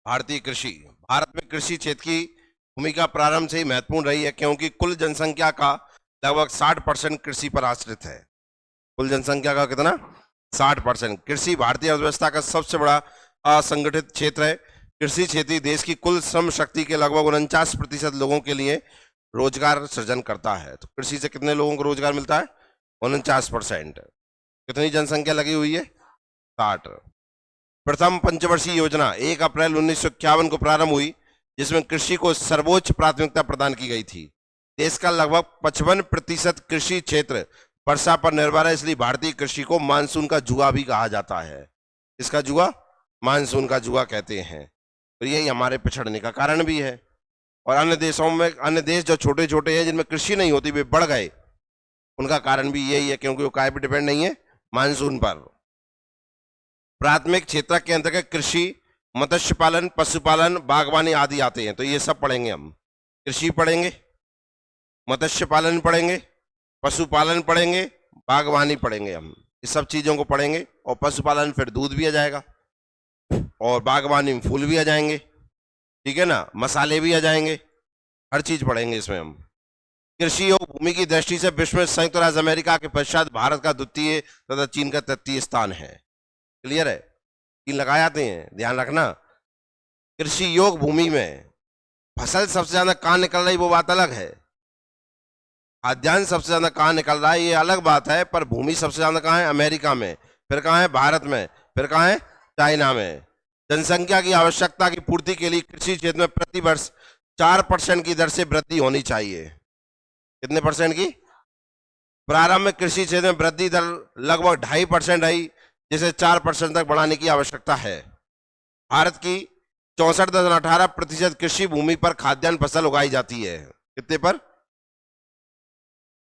भारतीय कृषि। भारत में कृषि क्षेत्र की भूमिका प्रारंभ से ही महत्वपूर्ण रही है, क्योंकि कुल जनसंख्या का लगभग 60% कृषि पर आश्रित है। कुल जनसंख्या का कितना? 60%। कृषि भारतीय अर्थव्यवस्था का सबसे बड़ा असंगठित क्षेत्र है। कृषि क्षेत्र देश की कुल श्रम शक्ति के लगभग 49% लोगों के लिए रोजगार सृजन करता है। तो कृषि से कितने लोगों को रोजगार मिलता है? 49%। कितनी जनसंख्या लगी हुई है? 60। प्रथम पंचवर्षीय योजना 1 अप्रैल 1951 को प्रारंभ हुई, जिसमें कृषि को सर्वोच्च प्राथमिकता प्रदान की गई थी। देश का लगभग 55% कृषि क्षेत्र वर्षा पर निर्भर है, इसलिए भारतीय कृषि को मानसून का जुआ भी कहा जाता है। इसका जुआ? मानसून का जुआ कहते हैं। तो यही हमारे पिछड़ने का कारण भी है। और अन्य देशों में, अन्य देश जो छोटे छोटे हैं जिनमें कृषि नहीं होती, वे बढ़ गए, उनका कारण भी यही है, क्योंकि वो काय पर डिपेंड नहीं है? मानसून पर। प्राथमिक क्षेत्र के अंतर्गत कृषि, मत्स्य पालन, पशुपालन, बागवानी आदि आते हैं। तो ये सब पढ़ेंगे हम। कृषि पढ़ेंगे, मत्स्य पालन पढ़ेंगे, पशुपालन पढ़ेंगे, बागवानी पढ़ेंगे। हम इस सब चीजों को पढ़ेंगे। और पशुपालन फिर दूध भी आ जाएगा, और बागवानी में फूल भी आ जाएंगे, ठीक है ना, मसाले भी आ जाएंगे, हर चीज पढ़ेंगे इसमें हम। कृषि और भूमि की दृष्टि से विश्व में संयुक्त राज्य अमेरिका के पश्चात भारत का द्वितीय तथा चीन का तृतीय स्थान है। क्लियर है? तीन लगाए जाते हैं, ध्यान रखना। कृषि योग भूमि में फसल सबसे ज्यादा कहां निकल रही, वो बात अलग है। खाद्यान्न सबसे ज्यादा कहां निकल रहा है, ये अलग बात है। पर भूमि सबसे ज्यादा कहां है? अमेरिका में। फिर कहां है? भारत में। फिर कहां है? चाइना में। जनसंख्या की आवश्यकता की पूर्ति के लिए कृषि क्षेत्र में प्रति वर्ष 4% की दर से वृद्धि होनी चाहिए। कितने परसेंट की? प्रारंभ में कृषि क्षेत्र में वृद्धि दर लगभग 2.5% रही, जिसे 4% तक बढ़ाने की आवश्यकता है। भारत की 64.18% कृषि भूमि पर खाद्यान्न फसल उगाई जाती है। कितने पर?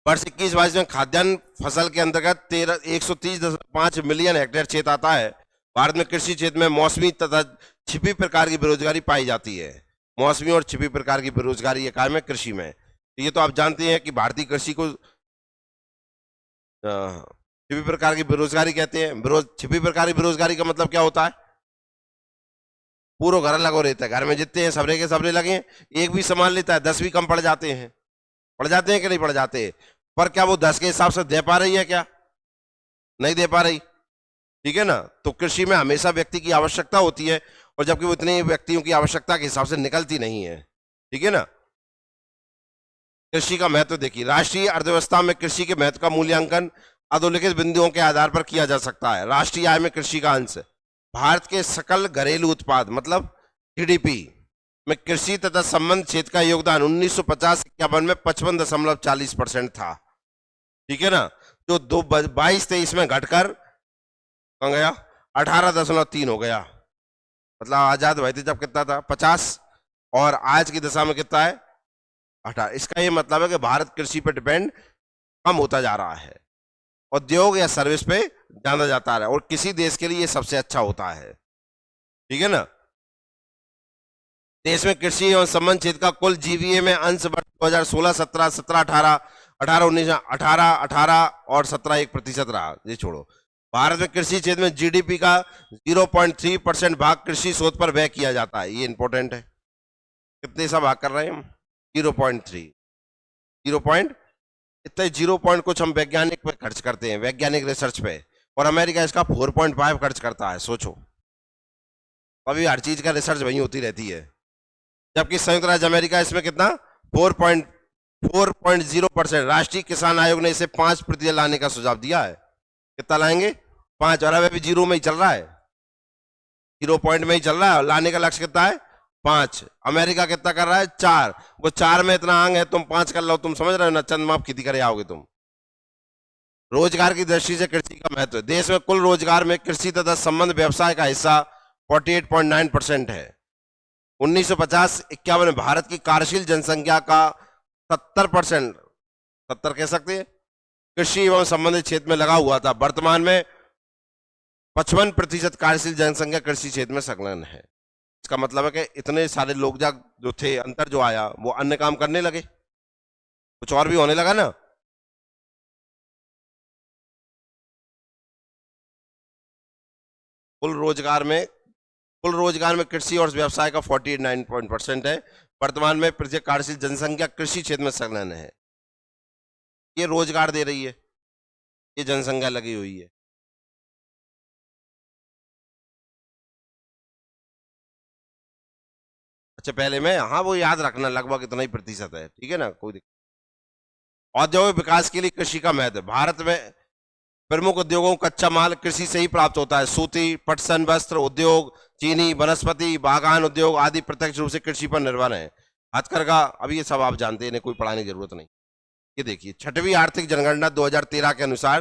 वर्ष 21-22 में खाद्यान्न फसल के अंतर्गत 130.5 मिलियन हेक्टेयर क्षेत्र आता है। भारत में कृषि क्षेत्र में मौसमी तथा छिपी प्रकार की बेरोजगारी पाई जाती है। मौसमी और छिपी प्रकार की बेरोजगारी ये काम है कृषि में। ये तो आप जानते हैं कि भारतीय कृषि को छिपी प्रकार की बेरोजगारी कहते हैं। छिपी प्रकार की बेरोजगारी का मतलब क्या होता है? पूरा घर लगो रहता है, घर में जितने हैं सबरे के सबरे लगे हैं, एक भी संभाल लेता है, 10 भी कम पड़ जाते हैं। पड़ जाते हैं कि नहीं पड़ जाते? पर क्या वो 10 के हिसाब से दे पा रही है? क्या नहीं दे पा रही? ठीक है ना। तो कृषि में हमेशा व्यक्ति की आवश्यकता होती है, और जबकि वो इतने व्यक्तियों की आवश्यकता के हिसाब से निकलती नहीं है। ठीक है ना। कृषि का महत्व देखिए। राष्ट्रीय अर्थव्यवस्था में कृषि के महत्व का मूल्यांकन अधोलिखित बिंदुओं के आधार पर किया जा सकता है। राष्ट्रीय आय में कृषि का अंश भारत के सकल घरेलू उत्पाद मतलब जीडीपी में कृषि तथा संबंध क्षेत्र का योगदान 1950-51 में 55.40% था। ठीक है ना। जो 22-23 में घटकर कहाँ गया? 18.3 हो गया। मतलब आजाद भाई थे जब कितना था? 50, और आज की दशा में कितना है? 18। इसका ये मतलब है कि भारत कृषि पर डिपेंड कम होता जा रहा है, उद्योग या सर्विस पे ज्यादा जाता है, और किसी देश के लिए ये सबसे अच्छा होता है। ठीक है ना। देश में कृषि एवं संबंध क्षेत्र का कुल जीवीए में अंश 2016, 17, 17, 18, 18, 19, 18, 18 और 17 1% रहा। ये छोड़ो। भारत में कृषि क्षेत्र में जीडीपी का 0.3% भाग कृषि शोध पर व्यय किया जाता है। ये इंपॉर्टेंट है। कितने सा भाग कर रहे हैं हम? 0.3। 0 पॉइंट इतने 0 पॉइंट कुछ हम वैज्ञानिक पे खर्च करते हैं, वैज्ञानिक रिसर्च पे, और अमेरिका इसका 4.5 खर्च करता है। सोचो, अभी हर चीज का रिसर्च वही होती रहती है। जबकि संयुक्त राज्य अमेरिका इसमें कितना? 4.0%। राष्ट्रीय किसान आयोग ने इसे 5% लाने का सुझाव दिया है। कितना लाएंगे? 5। और अभी 0 में ही चल रहा है, 0 पॉइंट में ही चल रहा है। लाने का लक्ष्य कितना है? 5। अमेरिका कितना कर रहा है? 4। वो 4 में इतना आंग है, तुम 5 कर लो। तुम समझ रहे हो ना? चंद माप खेती करे आओगे तुम। रोजगार की दृष्टि से कृषि का महत्व। देश में कुल रोजगार में कृषि तथा संबंध व्यवसाय का हिस्सा 48.9% है। 1950-51 में भारत की कार्यशील जनसंख्या का 70%, 70 कह सकते हैं, कृषि एवं संबंधित क्षेत्र में लगा हुआ था। वर्तमान में 55% कार्यशील जनसंख्या कृषि क्षेत्र में संलग्न है। इसका मतलब है कि इतने सारे लोग जो थे, अंतर जो आया, वो अन्य काम करने लगे, कुछ और भी होने लगा ना। कुल रोजगार में कुल रोजगार में कृषि और व्यवसाय का 49% है। वर्तमान में प्रत्येक कार्यशील जनसंख्या कृषि क्षेत्र में संलग्न है। ये रोजगार दे रही है, ये जनसंख्या लगी हुई है। अच्छा पहले में, हाँ वो याद रखना लगभग इतना ही प्रतिशत है, ठीक है ना, कोई दिक्कत। औद्योगिक विकास के लिए कृषि का महत्व। भारत में प्रमुख उद्योगों को कच्चा माल कृषि से ही प्राप्त होता है। सूती, पटसन, वस्त्र उद्योग, चीनी, वनस्पति, बागान उद्योग आदि प्रत्यक्ष रूप से कृषि पर निर्भर है। हथकरघा, अब ये सब आप जानते हैं, इन्हें कोई पढ़ाने की जरूरत नहीं। ये देखिए, छठवीं आर्थिक जनगणना 2013 के अनुसार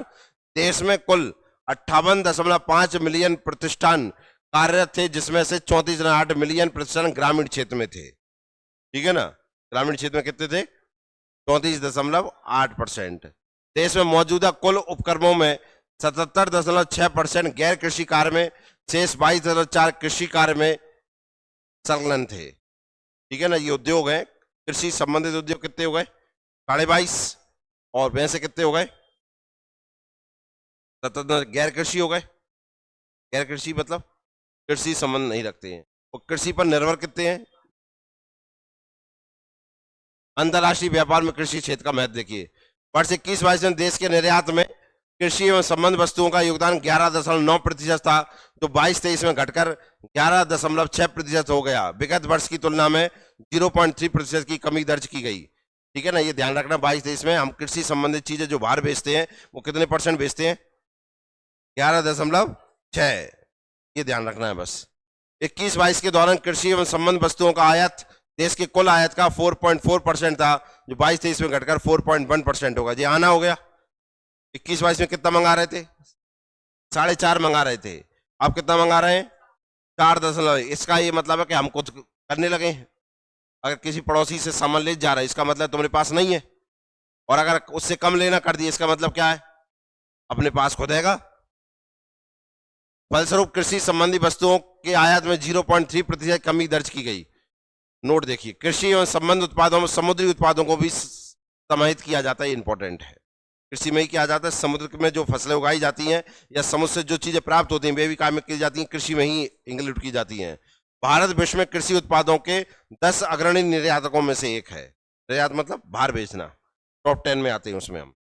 देश में कुल 58.5 मिलियन प्रतिष्ठान कार्यरत थे, जिसमें से 34.8 मिलियन प्रतिष्ठान ग्रामीण क्षेत्र में थे। ठीक है ना, ग्रामीण क्षेत्र में कितने थे? 34.8%। देश में मौजूदा कुल उपक्रमों में 77.6% गैर कृषि कार्य में, शेष 22.4 कृषि कार्य में संलग्न थे। ठीक है ना, ये उद्योग है कृषि संबंधित उद्योग। कितने हो गए? 22.5। और वैसे कितने हो गए? 77। गैर कृषि हो गए। गैर कृषि मतलब कृषि संबंध नहीं रखते हैं। और कृषि पर निर्भर कितने हैं? अंतर्राष्ट्रीय व्यापार में कृषि क्षेत्र का महत्व देखिए। वर्ष 21-22 में देश के निर्यात में कृषि एवं संबंध वस्तुओं का योगदान 11.9% था, जो 22-23 में घटकर 11.6% हो गया। विगत वर्ष की तुलना में 0.3% की कमी दर्ज की गई। ठीक है ना, ये ध्यान रखना। 22-23 में हम कृषि संबंधित चीजें जो बाहर बेचते हैं वो कितने % बेचते हैं? 11.6। ये ध्यान रखना है बस। 21-22 के दौरान कृषि एवं संबंध वस्तुओं का आयात देश के कुल आयात का 4.4% था, जो 22-23 में घटकर 4.1% होगा। जी आना हो गया। 21-22 में कितना मंगा रहे थे? 4.5 मंगा रहे थे। आप कितना मंगा रहे हैं? 4. इसका ये मतलब है कि हम कुछ करने लगे हैं। अगर किसी पड़ोसी से सामान ले जा रहा है, इसका मतलब तुम्हारे पास नहीं है। और अगर उससे कम लेना कर दिया, इसका मतलब क्या है? अपने पास खुद हैगा। फलस्वरूप कृषि संबंधी वस्तुओं के आयात में 0.3% कमी दर्ज की गई। नोट देखिए, कृषि एवं संबंध उत्पादों में समुद्री उत्पादों को भी समाहित किया जाता है। इंपॉर्टेंट है, कृषि में ही किया जाता है। समुद्र में जो फसलें उगाई जाती हैं या समुद्र से जो चीजें प्राप्त होती हैं वे भी काम में की जाती हैं, कृषि में ही इंक्लूड की जाती हैं। भारत विश्व में कृषि उत्पादों के 10 अग्रणी निर्यातकों में से एक है। निर्यात मतलब बाहर बेचना, टॉप 10 में आते हैं उसमें हम।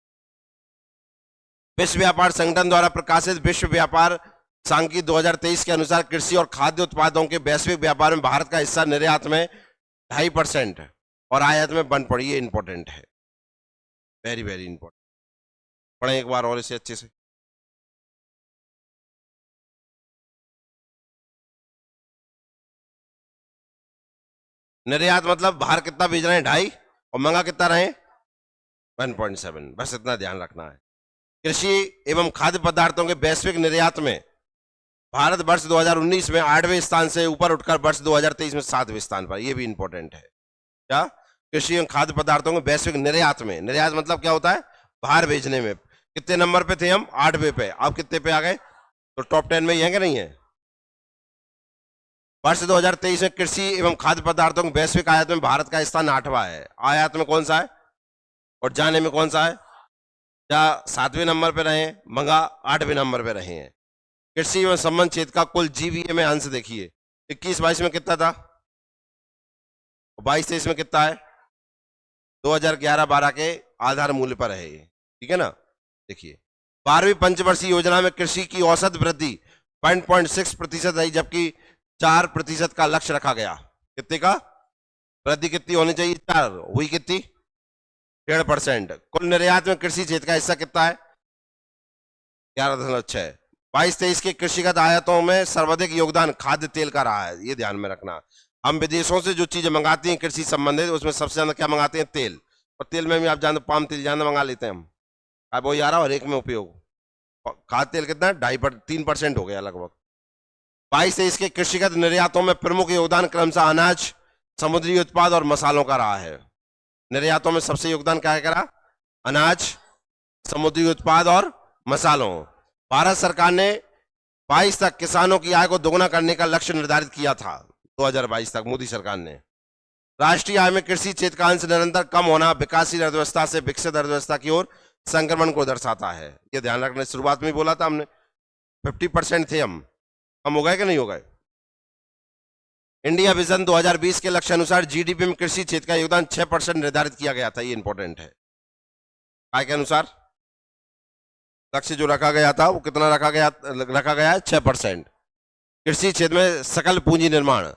विश्व व्यापार संगठन द्वारा प्रकाशित विश्व व्यापार सांख्यिकी 2023 के अनुसार कृषि और खाद्य उत्पादों के वैश्विक व्यापार में भारत का हिस्सा निर्यात में 2.5% और आयात में 1%। ये इंपॉर्टेंट है, वेरी वेरी इंपॉर्टेंट। पढ़ें एक बार और इसे अच्छे से। निर्यात मतलब बाहर कितना भेज रहे हैं? 2.5, और मंगा कितना रहे? 1.7। बस इतना ध्यान रखना है। कृषि एवं खाद्य पदार्थों के वैश्विक निर्यात में भारत वर्ष 2019 में 8वें स्थान से ऊपर उठकर वर्ष 2023 में 7वें स्थान पर। यह भी इंपॉर्टेंट है। क्या? कृषि एवं खाद्य पदार्थों के वैश्विक निर्यात में। निर्यात मतलब क्या होता है? बाहर भेजने में। कितने नंबर पे थे हम? 8वें पे। आप कितने पे आ गए? तो टॉप 10 में ही है कि नहीं है? वर्ष 2023 में कृषि एवं खाद्य पदार्थों के वैश्विक आयात में भारत का स्थान 8वां है। आयात में कौन सा है और जाने में कौन सा है? क्या 7वें नंबर पे रहे हैं? मंगा 8वें नंबर पे रहे हैं। कृषि एवं संबंध क्षेत्र का कुल जीवीए में अंश देखिए। 21-22 में कितना था? 22-23 में कितना है? 2011-12 के आधार मूल्य पर है। ठीक है ना, देखिए 12वीं पंचवर्षीय योजना में कृषि की औसत वृद्धि 0.6% रही, जबकि 4% का लक्ष्य रखा गया। कितने का? वृद्धि कितनी होनी चाहिए? 4 हुई। कितनी? 1.5%। कुल निर्यात में कृषि क्षेत्र का हिस्सा कितना है? 11.6। 22-23 के कृषिगत आयातों में सर्वाधिक योगदान खाद्य तेल का रहा है। ये ध्यान में रखना। हम विदेशों से जो चीजें मंगाते हैं कृषि संबंधित, उसमें सबसे ज्यादा क्या मंगाते हैं? तेल। और तेल में भी आप जानते, पाम तेल ज्यादा मंगा लेते हैं हम। अब वो 11 और 1 में उपयोग। खाद्य तेल कितना? 2.5-3% हो गया लगभग। 22-23 के कृषिगत निर्यातों में प्रमुख योगदान क्रमशः अनाज, समुद्री उत्पाद और मसालों का रहा है। निर्यातों में सबसे योगदान क्या करा? अनाज, समुद्री उत्पाद और मसालों। भारत सरकार ने 22 तक किसानों की आय को दोगुना करने का लक्ष्य निर्धारित किया था। 2022 तक मोदी सरकार ने। राष्ट्रीय आय में कृषि क्षेत्र का अंश निरंतर कम होना विकासशील अर्थव्यवस्था से विकसित अर्थव्यवस्था की ओर संक्रमण को दर्शाता है। यह ध्यान रखना। शुरुआत में बोला था हमने 50% थे हम हो गए कि नहीं हो गए? इंडिया विजन 2020 के लक्ष्य अनुसार जीडीपी में कृषि क्षेत्र का योगदान 6% निर्धारित किया गया था। ये इंपॉर्टेंट है। काय के अनुसार लक्ष्य जो रखा गया था वो कितना रखा गया है 6%। कृषि क्षेत्र में सकल पूंजी निर्माण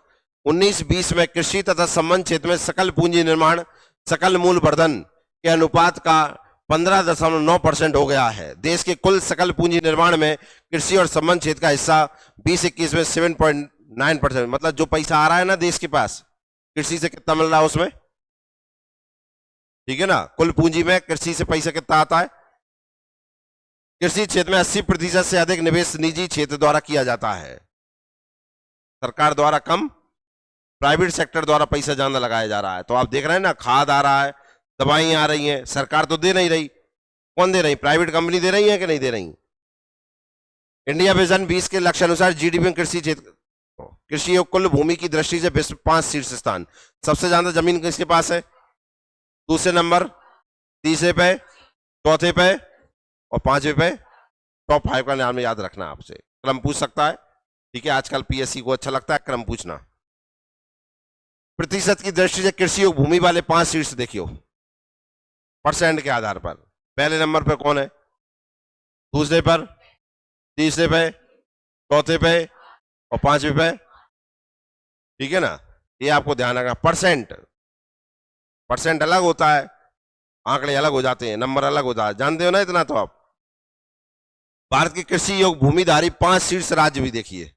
19-20 में कृषि तथा संबंध क्षेत्र में सकल पूंजी निर्माण सकल मूल वर्धन के अनुपात का 15.9% हो गया है। देश के कुल सकल पूंजी निर्माण में कृषि और संबंध क्षेत्र का हिस्सा 2021 में 7.9%, मतलब जो पैसा आ रहा है ना देश के पास कृषि से कितना मिल रहा है उसमें, ठीक है ना। कुल पूंजी में कृषि से पैसा कितना आता है। कृषि क्षेत्र में 80% से अधिक निवेश निजी क्षेत्र द्वारा किया जाता है। सरकार द्वारा कम, प्राइवेट सेक्टर द्वारा पैसा ज्यादा लगाया जा रहा है। तो आप देख रहे हैं ना, खाद आ रहा है, दवाइयां आ रही हैं, सरकार तो दे नहीं रही। कौन दे रही? प्राइवेट कंपनी दे रही है कि नहीं दे रही। इंडिया विजन 20 के लक्ष्य अनुसार जीडीपी में कृषि क्षेत्र कृषि और कुल भूमि की दृष्टि से विश्व 5 शीर्ष स्थान। सबसे ज्यादा जमीन किसके पास है? दूसरे नंबर, तीसरे पे, चौथे पे और 5वें पे। टॉप 5 का नाम याद रखना, आपसे क्रम पूछ सकता है, ठीक है। आजकल पीएससी को अच्छा लगता है क्रम पूछना। प्रतिशत की दृष्टि से कृषि और भूमि वाले 5 शीर्ष देखियो परसेंट के आधार पर। पहले नंबर पर कौन है? दूसरे पर, तीसरे पे, चौथे पे और 5वें पे, ठीक है ना। ये आपको ध्यान रखना। परसेंट अलग होता है, आंकड़े अलग हो जाते हैं, नंबर अलग होता है, जानते हो ना इतना तो आप। भारत के कृषि योग भूमिधारी 5 शीर्ष राज्य भी देखिए।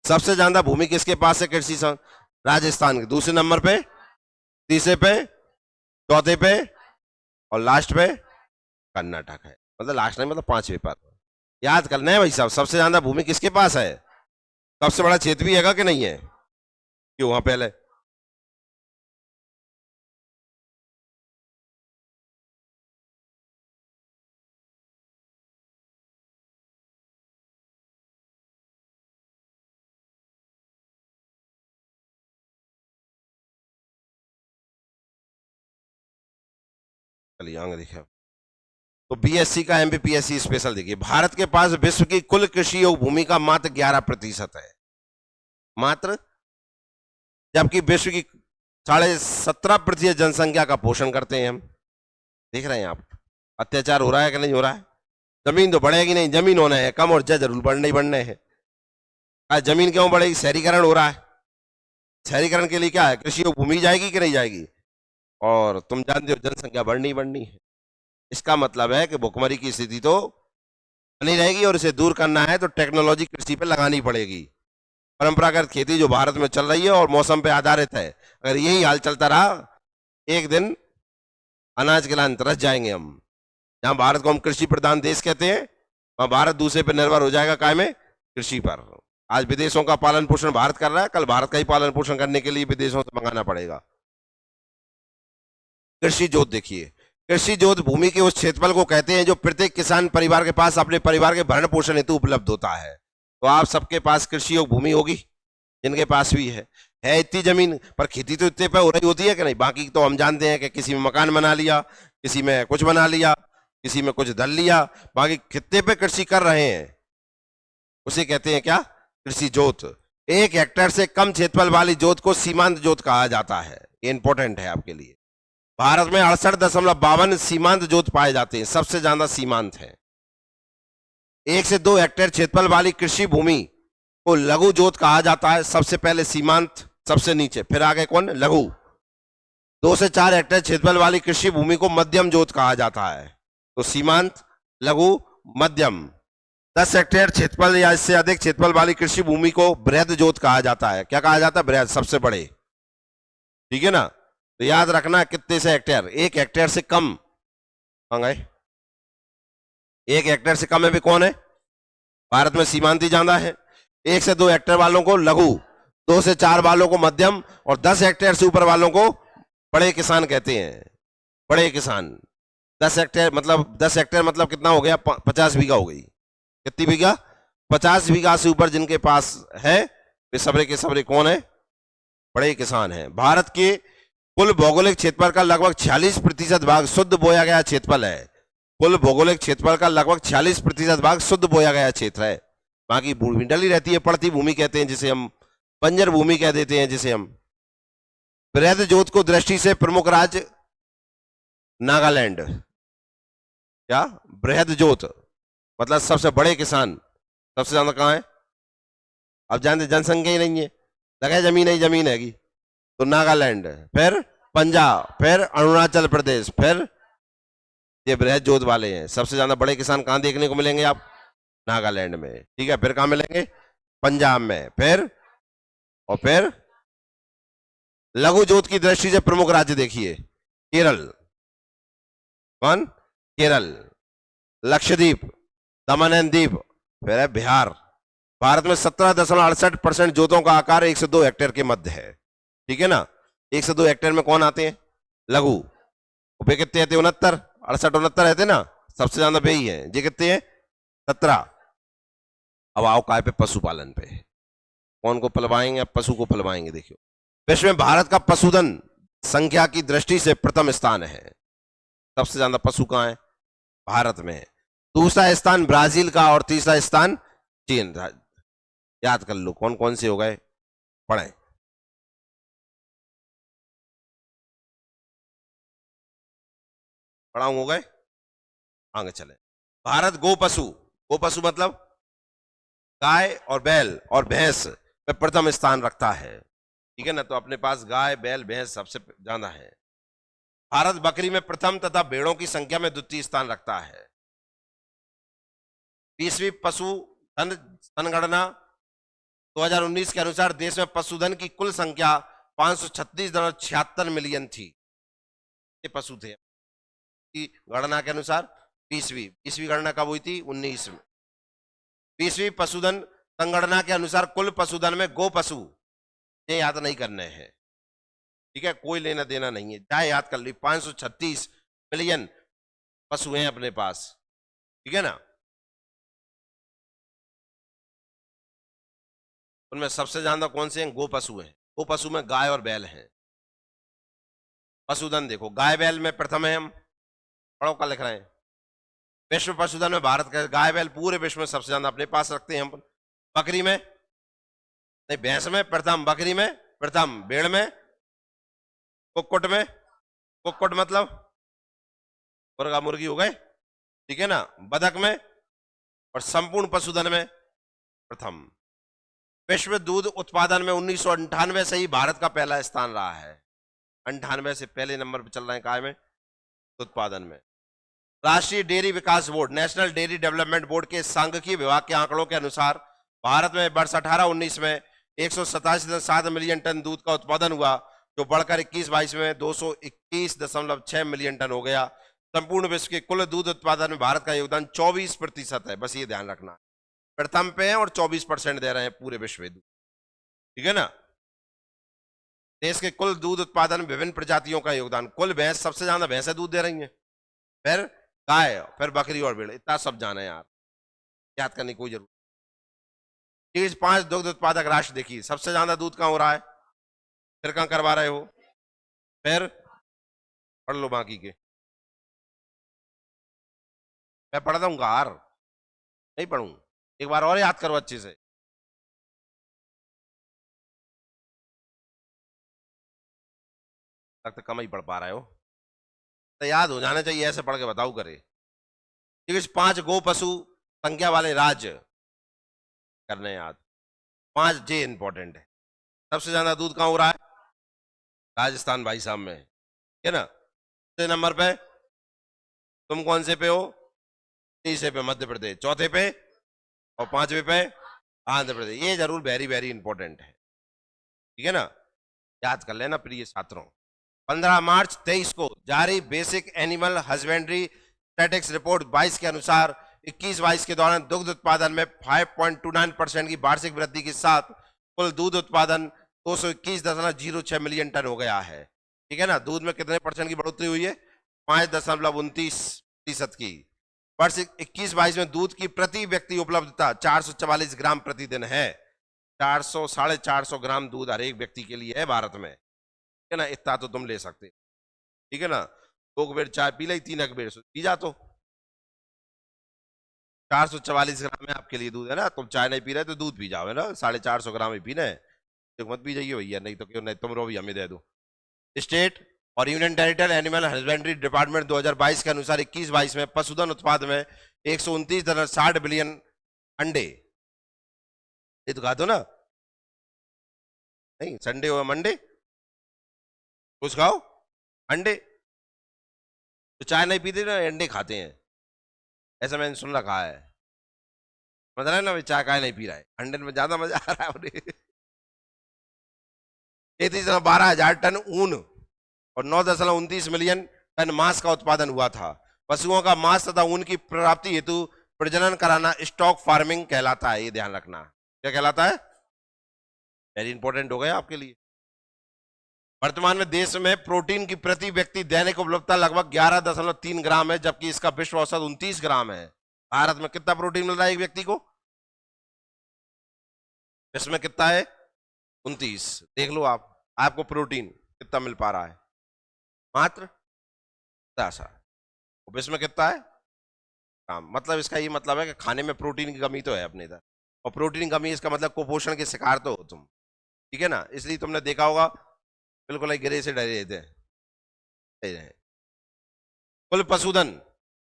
सबसे ज्यादा भूमि किसके पास है कृषि? राजस्थान के। दूसरे नंबर पे, तीसरे पे, चौथे पे और लास्ट पे कर्नाटक है। मतलब लास्ट नहीं, मतलब 5वें पर। याद करना है भाई साहब, सबसे ज्यादा भूमि किसके पास है? सबसे बड़ा क्षेत्र भी है कि नहीं है? क्यों वहां पहले चलिए आगे देखिए। तो बीएससी का एमपीपीएससी स्पेशल देखिए। भारत के पास विश्व की कुल कृषि योग भूमि का मात्र 11% है, मात्र। जबकि विश्व की 17.5% जनसंख्या का पोषण करते हैं हम। देख रहे हैं आप, अत्याचार हो रहा है कि नहीं हो रहा है? जमीन तो बढ़ेगी नहीं, जमीन होना है कम और जरूर बढ़ने ही बढ़ने हैं। आज जमीन क्यों बढ़ेगी? शहरीकरण हो रहा है। शहरीकरण के लिए क्या है? कृषि योग भूमि जाएगी कि नहीं जाएगी? और तुम जानते हो जनसंख्या बढ़नी ही बढ़नी है। इसका मतलब है कि भुखमरी की स्थिति तो बनी रहेगी और इसे दूर करना है तो टेक्नोलॉजी कृषि पे लगानी पड़ेगी। परंपरागत खेती जो भारत में चल रही है और मौसम पे आधारित है, अगर यही हाल चलता रहा एक दिन अनाज के लाइन तरस जाएंगे हम। जहां भारत को हम कृषि प्रधान देश कहते हैं, वहां भारत दूसरे पर निर्भर हो जाएगा काय में? कृषि पर। आज विदेशों का पालन पोषण भारत कर रहा है, कल भारत का ही पालन पोषण करने के लिए विदेशों से मंगाना पड़ेगा। कृषि जोत देखिए। कृषि जोत भूमि के उस क्षेत्रफल को कहते हैं जो प्रत्येक किसान परिवार के पास अपने परिवार के भरण पोषण हेतु उपलब्ध होता है। तो आप सबके पास कृषि योग भूमि होगी, जिनके पास भी है इतनी जमीन, पर खेती तो इतने पे हो रही होती है कि नहीं? बाकी तो हम जानते हैं कि किसी में मकान बना लिया, किसी में कुछ बना लिया, किसी में कुछ धर लिया, बाकी कितने पे कृषि कर रहे हैं उसे कहते हैं क्या? कृषि जोत। 1 हेक्टेयर से कम क्षेत्रफल वाली जोत को सीमांत जोत कहा जाता है। ये इंपॉर्टेंट है आपके लिए। भारत में 68.52 सीमांत जोत पाए जाते हैं, सबसे ज्यादा सीमांत है। 1 से 2 हेक्टेयर क्षेत्रफल वाली कृषि भूमि को लघु जोत कहा जाता है। सबसे पहले सीमांत, सबसे नीचे, फिर आगे कौन? लघु। 2 से 4 हेक्टेयर क्षेत्रफल वाली कृषि भूमि को मध्यम जोत कहा जाता है। तो सीमांत, लघु, मध्यम। 10 हेक्टेयर क्षेत्रफल या इससे अधिक क्षेत्रफल वाली कृषि भूमि को बृहद जोत कहा जाता है। क्या कहा जाता है? बृहद, सबसे बड़े, ठीक है ना। तो याद रखना कितने से हेक्टेयर? 1 हेक्टेयर से कम। 1 हेक्टेयर से कम है भी कौन है? भारत में सीमांती ज्यादा है। 1 से 2 हेक्टेयर वालों को लघु, 2 से 4 वालों को मध्यम और 10 हेक्टेयर से ऊपर वालों को बड़े किसान कहते हैं। बड़े किसान। 10 हेक्टेयर मतलब कितना हो गया? 50 बीघा हो गई। कितनी बीघा? 50 बीघा से ऊपर जिनके पास है वे सबरे के सबरे कौन है? बड़े किसान हैं। भारत के कुल भौगोलिक क्षेत्रफल का लगभग 46% भाग शुद्ध बोया गया क्षेत्रफल है। कुल भौगोलिक क्षेत्रफल का लगभग 46% भाग शुद्ध बोया गया क्षेत्र है। बाकी भूमि डली रहती है, पड़ती भूमि कहते हैं जिसे हम बंजर भूमि कह देते हैं जिसे हम। बृहद जोत को दृष्टि से प्रमुख राज्य नागालैंड। क्या? बृहद जोत मतलब सबसे बड़े किसान सबसे ज्यादा कहां है? अब जानते जनसंख्या ही नहीं है, लगा जमीन ही जमीन हैगी, तो नागालैंड, फिर पंजाब, फिर अरुणाचल प्रदेश, फिर ये बृहद जोत वाले हैं। सबसे ज्यादा बड़े किसान कहां देखने को मिलेंगे आप? नागालैंड में। ठीक है, फिर कहां मिलेंगे? पंजाब में, फिर और फिर लघु जोत की दृष्टि से प्रमुख राज्य देखिए, केरल। कौन? केरल, लक्षद्वीप, दमन एंड दीप, फिर है बिहार। भारत में 17.68% जोतों का आकार 1 से 2 हेक्टेयर के मध्य है। ठीक है ना? 1 से 2 हेक्टेयर में कौन आते हैं? लघु। वे कितने आते? 69, 68, 69 रहते ना, सबसे ज्यादा वे ही है। ये कितने हैं? 17। अब आओ काय पे? पशुपालन पे। कौन को पलवाएंगे? पशु को पलवाएंगे। देखियो, विश्व में भारत का पशुधन संख्या की दृष्टि से प्रथम स्थान है। सबसे ज्यादा पशु कहां है? भारत में। दूसरा स्थान ब्राजील का और तीसरा स्थान चीन। याद कर लो कौन कौन से हो गए, पढ़े। पढ़ाऊं हो गए, आगे चले। भारत गो पशु, गो पशु मतलब गाय और बैल और भैंस में प्रथम स्थान रखता है। ठीक है ना? तो अपने पास गाय, बैल, भैंस सबसे ज्यादा है। भारत बकरी में प्रथम तथा भेड़ों की संख्या में द्वितीय स्थान रखता है। 20वीं पशु धन जनगणना 2019 के अनुसार देश में पशुधन की कुल संख्या 536.76 मिलियन थी। ये पशु थे की गणना के अनुसार। 20वीं गणना कब हुई थी? 19 में। 20वीं पशुधन संगणना के अनुसार कुल पशुधन में गो पशु, ये याद नहीं करने हैं। ठीक है, कोई लेना देना नहीं है, चाहे याद कर ली। 536 मिलियन पशु हैं अपने पास। ठीक है ना? उनमें सबसे ज्यादा कौन से हैं? गो पशु हैं। गो पशु में गाय और बैल हैं। पशुधन देखो, गाय बैल में प्रथम है हम। पढ़ो क्या लिख रहे हैं? विश्व पशुधन में भारत का गाय बैल पूरे विश्व में सबसे ज्यादा अपने पास रखते हैं हम। बकरी में नहीं, भैंस में प्रथम, बकरी में प्रथम, भेड़ में, कुक्कुट में, कुक्कुट मतलब मुर्गा मुर्गी हो गए। ठीक है ना? बतख में, और संपूर्ण पशुधन में प्रथम। विश्व दूध उत्पादन में 1998 से ही भारत का पहला स्थान रहा है। 98 से पहले नंबर पर चल रहे हैं काय में? उत्पादन में। राष्ट्रीय डेयरी विकास बोर्ड, नेशनल डेयरी डेवलपमेंट बोर्ड के सांख्यिकी विभाग के आंकड़ों के अनुसार भारत में वर्ष 18-19 में 187.7 मिलियन टन दूध का उत्पादन हुआ, जो बढ़कर 21-22 में 221.6 मिलियन टन हो गया। संपूर्ण विश्व के कुल दूध उत्पादन में भारत का योगदान 24% है। बस ये ध्यान रखना, प्रथम पे है और 24% दे रहे हैं पूरे विश्व में दूध। ठीक है ना? देश के कुल दूध उत्पादन में विभिन्न प्रजातियों का योगदान। कुल भैंस, सबसे ज्यादा भैंसें दूध दे रही हैं, फिर गाय, फिर बकरी और भेड़। इतना सब जाना है यार, याद करने की कोई जरूरत। 5 दुग्ध उत्पादक राष्ट्र देखिए, सबसे ज्यादा दूध कहां हो रहा है? फिर कहां करवा रहे हो? फिर पढ़ लो बाकी के। मैं पढ़ दूंगा यार, नहीं पढ़ूं? एक बार और याद करो अच्छे से। तक तो कम ही पढ़ पा रहे हो, तो याद हो जाना चाहिए, ऐसे पढ़ के बताओ करे। ठीक है, 5 गो पशु संख्या वाले राज्य करने याद। 5 जे इंपॉर्टेंट है। सबसे ज्यादा दूध कहां हो रहा है? राजस्थान भाई साहब में, है ना? तीसरे नंबर पे तुम कौन से पे हो? तीसरे पे मध्य प्रदेश, चौथे पे और 5वें पे आंध्र प्रदेश। ये जरूर वेरी वेरी इंपॉर्टेंट है। ठीक है ना? याद कर लेना प्रिय छात्रों। 15 मार्च 23 को जारी basic animal husbandry statistics report 22 के अनुसार 21-22 के दौरान दुग्ध उत्पादन में 5.29% की वार्षिक वृद्धि के साथ कुल दूध उत्पादन 221.06 मिलियन टन हो गया है। ठीक है ना? दूध में कितने परसेंट की बढ़ोतरी हुई है? 5.29% की। वर्ष 21-22 में दूध की प्रति व्यक्ति उपलब्धता 444 ग्राम प्रतिदिन है। 400-450 ग्राम दूध हर एक व्यक्ति के लिए है भारत में। है ना? इतना तो तुम ले सकते। ठीक है ना? 2 बेर चाय पी ली, 3 बेर पी जा, तो 444 ग्राम है आपके लिए दूध, है ना? तुम चाय नहीं पी रहे तो दूध पी जाओ, है ना? 450 ग्राम ही पीना है। मत भी जाइए भैया, नहीं तो क्यों, नहीं तुम रो भी हमें दे दो। स्टेट और union territory animal husbandry department 2022 के अनुसार 21-22 में पशुधन उत्पाद में 129.60 बिलियन अंडे, ये तो कहा तो ना, नहीं संडे और मंडे कुछ खाओ, अंडे तो चाय नहीं पीते ना, अंडे खाते हैं, ऐसा मैंने सुन रखा है। मतलब है ना, चाय काय नहीं पी रहा है, अंडे में ज्यादा मजा आ रहा है उन्हें। 33.12 हजार टन ऊन और 9.29 मिलियन टन मांस का उत्पादन हुआ था। पशुओं का मांस तथा ऊन की प्राप्ति हेतु प्रजनन कराना स्टॉक फार्मिंग कहलाता है, ये ध्यान रखना। क्या कहलाता है? वेरी इंपॉर्टेंट हो गया आपके लिए। वर्तमान में देश में प्रोटीन की प्रति व्यक्ति दैनिक उपलब्धता लगभग 11.3 ग्राम है, जबकि इसका विश्व औसत 29 ग्राम है। भारत में कितना प्रोटीन मिल रहा है एक व्यक्ति को? इसमें कितना है? 29। देख लो आप, आपको प्रोटीन कितना मिल पा रहा है? मात्र 10। विश्व में कितना है? मतलब इसका ये मतलब है कि खाने में प्रोटीन की कमी तो है अपने इधर, और प्रोटीन की कमी इसका मतलब कुपोषण के शिकार तो हो तुम, ठीक है ना। इसलिए तुमने देखा होगा बिल्कुल गिरे से डरे रहते हैं। कुल पशुधन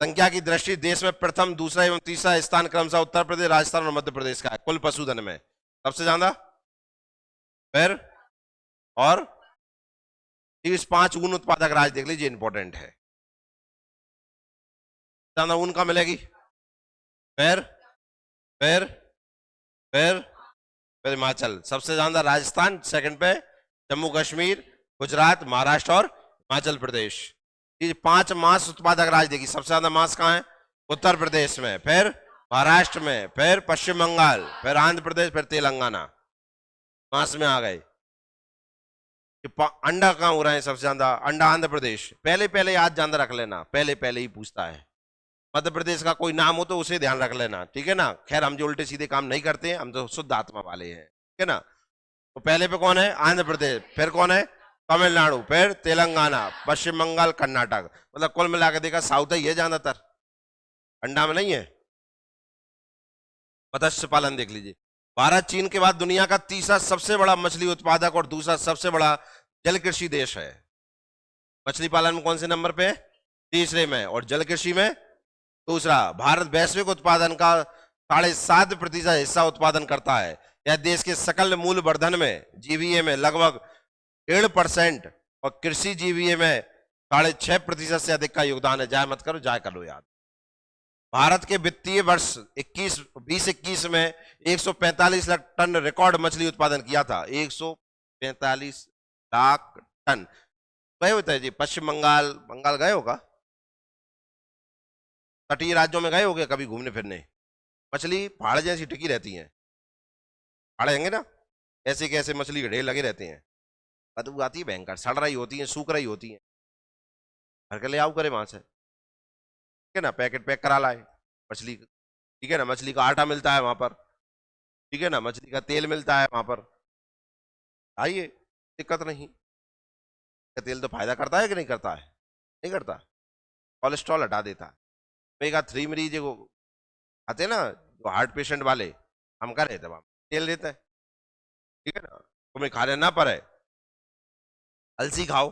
संख्या की दृष्टि देश में प्रथम, दूसरा एवं तीसरा स्थान क्रमशः उत्तर प्रदेश, राजस्थान और मध्य प्रदेश का है। कुल पशुधन में सबसे ज्यादा, फिर और 5 ऊन उत्पादक राज्य देख लीजिए, इंपॉर्टेंट है। ज्यादा ऊन का मिलेगी, फिर फिर फिर फिर हिमाचल सबसे ज्यादा, राजस्थान सेकंड पे, जम्मू कश्मीर, गुजरात, महाराष्ट्र और हिमाचल प्रदेश। ये 5 मांस उत्पादक राज्य देखिए, सबसे ज्यादा मांस कहाँ है? उत्तर प्रदेश में, फिर महाराष्ट्र में, फिर पश्चिम बंगाल, फिर आंध्र प्रदेश, फिर तेलंगाना। मांस में आ गए। अंडा कहाँ हो रहा है सबसे ज्यादा? अंडा आंध्र प्रदेश। पहले पहले याद जान रख लेना, पहले पहले ही पूछता है। मध्य प्रदेश का कोई नाम हो तो उसे ध्यान रख लेना, ठीक है ना। खैर हम जो उल्टे सीधे काम नहीं करते हैं, हम तो शुद्ध आत्मा वाले हैं, ठीक है ना। तो पहले पे कौन है? आंध्र प्रदेश, फिर कौन है? तमिलनाडु, फिर तेलंगाना, पश्चिम बंगाल, कर्नाटक। मतलब कुल मिलाकर देखा साउथ ही है ज्यादातर, अंडा में नहीं है। मत्स्य पालन देख लीजिए, भारत चीन के बाद दुनिया का तीसरा सबसे बड़ा मछली उत्पादक और दूसरा सबसे बड़ा जल कृषि देश है। मछली पालन में कौन से नंबर पे है? तीसरे में। और जल कृषि में दूसरा। भारत वैश्विक उत्पादन का 7.5% हिस्सा उत्पादन करता है। यह देश के सकल मूल्य वर्धन में, जीवीए में लगभग 1.5% और कृषि जीवीए में 6.5% से अधिक का योगदान है। जाए मत करो, जाए कर लो याद। भारत के वित्तीय वर्ष 2021 में 145 लाख टन रिकॉर्ड मछली उत्पादन किया था। 145 लाख टन। गए होते हैं जी पश्चिम बंगाल, बंगाल गए होगा, तटीय राज्यों में गए होगे कभी घूमने फिरने? मछली पहाड़ जैसी टिकी रहती हैं, पहाड़ होंगे ना, ऐसे कैसे मछली के ढेर लगे रहते हैं, बदबू आती है भयंकर, सड़ रही होती है, सूख रही होती है। घर के ले आओ करे वहां से, ठीक है ना, पैकेट पैक करा लाए मछली, ठीक है ना। मछली का आटा मिलता है वहां पर, ठीक है ना, मछली का तेल मिलता है वहां पर, आइए दिक्कत नहीं। तेल तो फायदा करता है कि नहीं करता है? नहीं करता, कोलेस्ट्रॉल हटा देता है। ओमेगा 3 मरीज को आते हैं ना, जो हार्ट पेशेंट वाले, हम कर रहे थे वहां तेल देते हैं, ठीक है ना। तुम्हें खाने ना पड़े, अलसी खाओ,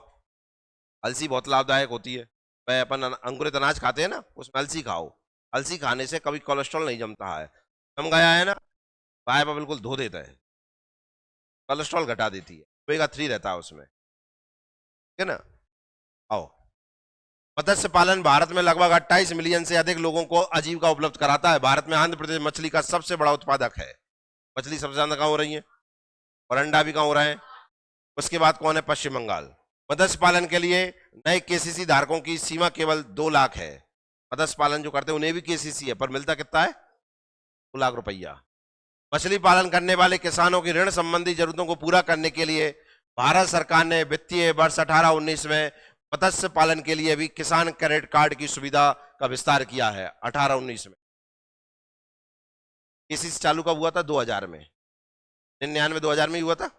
अलसी बहुत लाभदायक होती है। वह अपन अंकुरित अनाज खाते हैं ना, उसमें अलसी खाओ। अलसी खाने से कभी कोलेस्ट्रॉल नहीं जमता है। जम गया है ना, गाय पर बिल्कुल धो देता है, कोलेस्ट्रॉल घटा देती है, ओमेगा 3 रहता है उसमें, ठीक है ना। आओ, मत्स्य पालन भारत में लगभग 28 मिलियन से अधिक लोगों को आजीविका उपलब्ध कराता है। भारत में आंध्र प्रदेश मछली का सबसे बड़ा उत्पादक है। मछली सबसे ज्यादा कहाँ हो रही है, और अंडा भी कहाँ हो रहा है। उसके बाद कौन है? पश्चिम बंगाल। मत्स्य पालन के लिए नए केसीसी धारकों की सीमा केवल 2 लाख है। मत्स्य पालन जो करते हैं उन्हें भी केसीसी है, पर मिलता कितना है? 2 लाख रुपया। मछली पालन करने वाले किसानों की ऋण संबंधी जरूरतों को पूरा करने के लिए भारत सरकार ने वित्तीय वर्ष 18-19 में मत्स्य पालन के लिए भी किसान क्रेडिट कार्ड की सुविधा का विस्तार किया है। 18-19 में केसीसी चालू कब हुआ था? 2000 में, 99-2000 में ही हुआ था।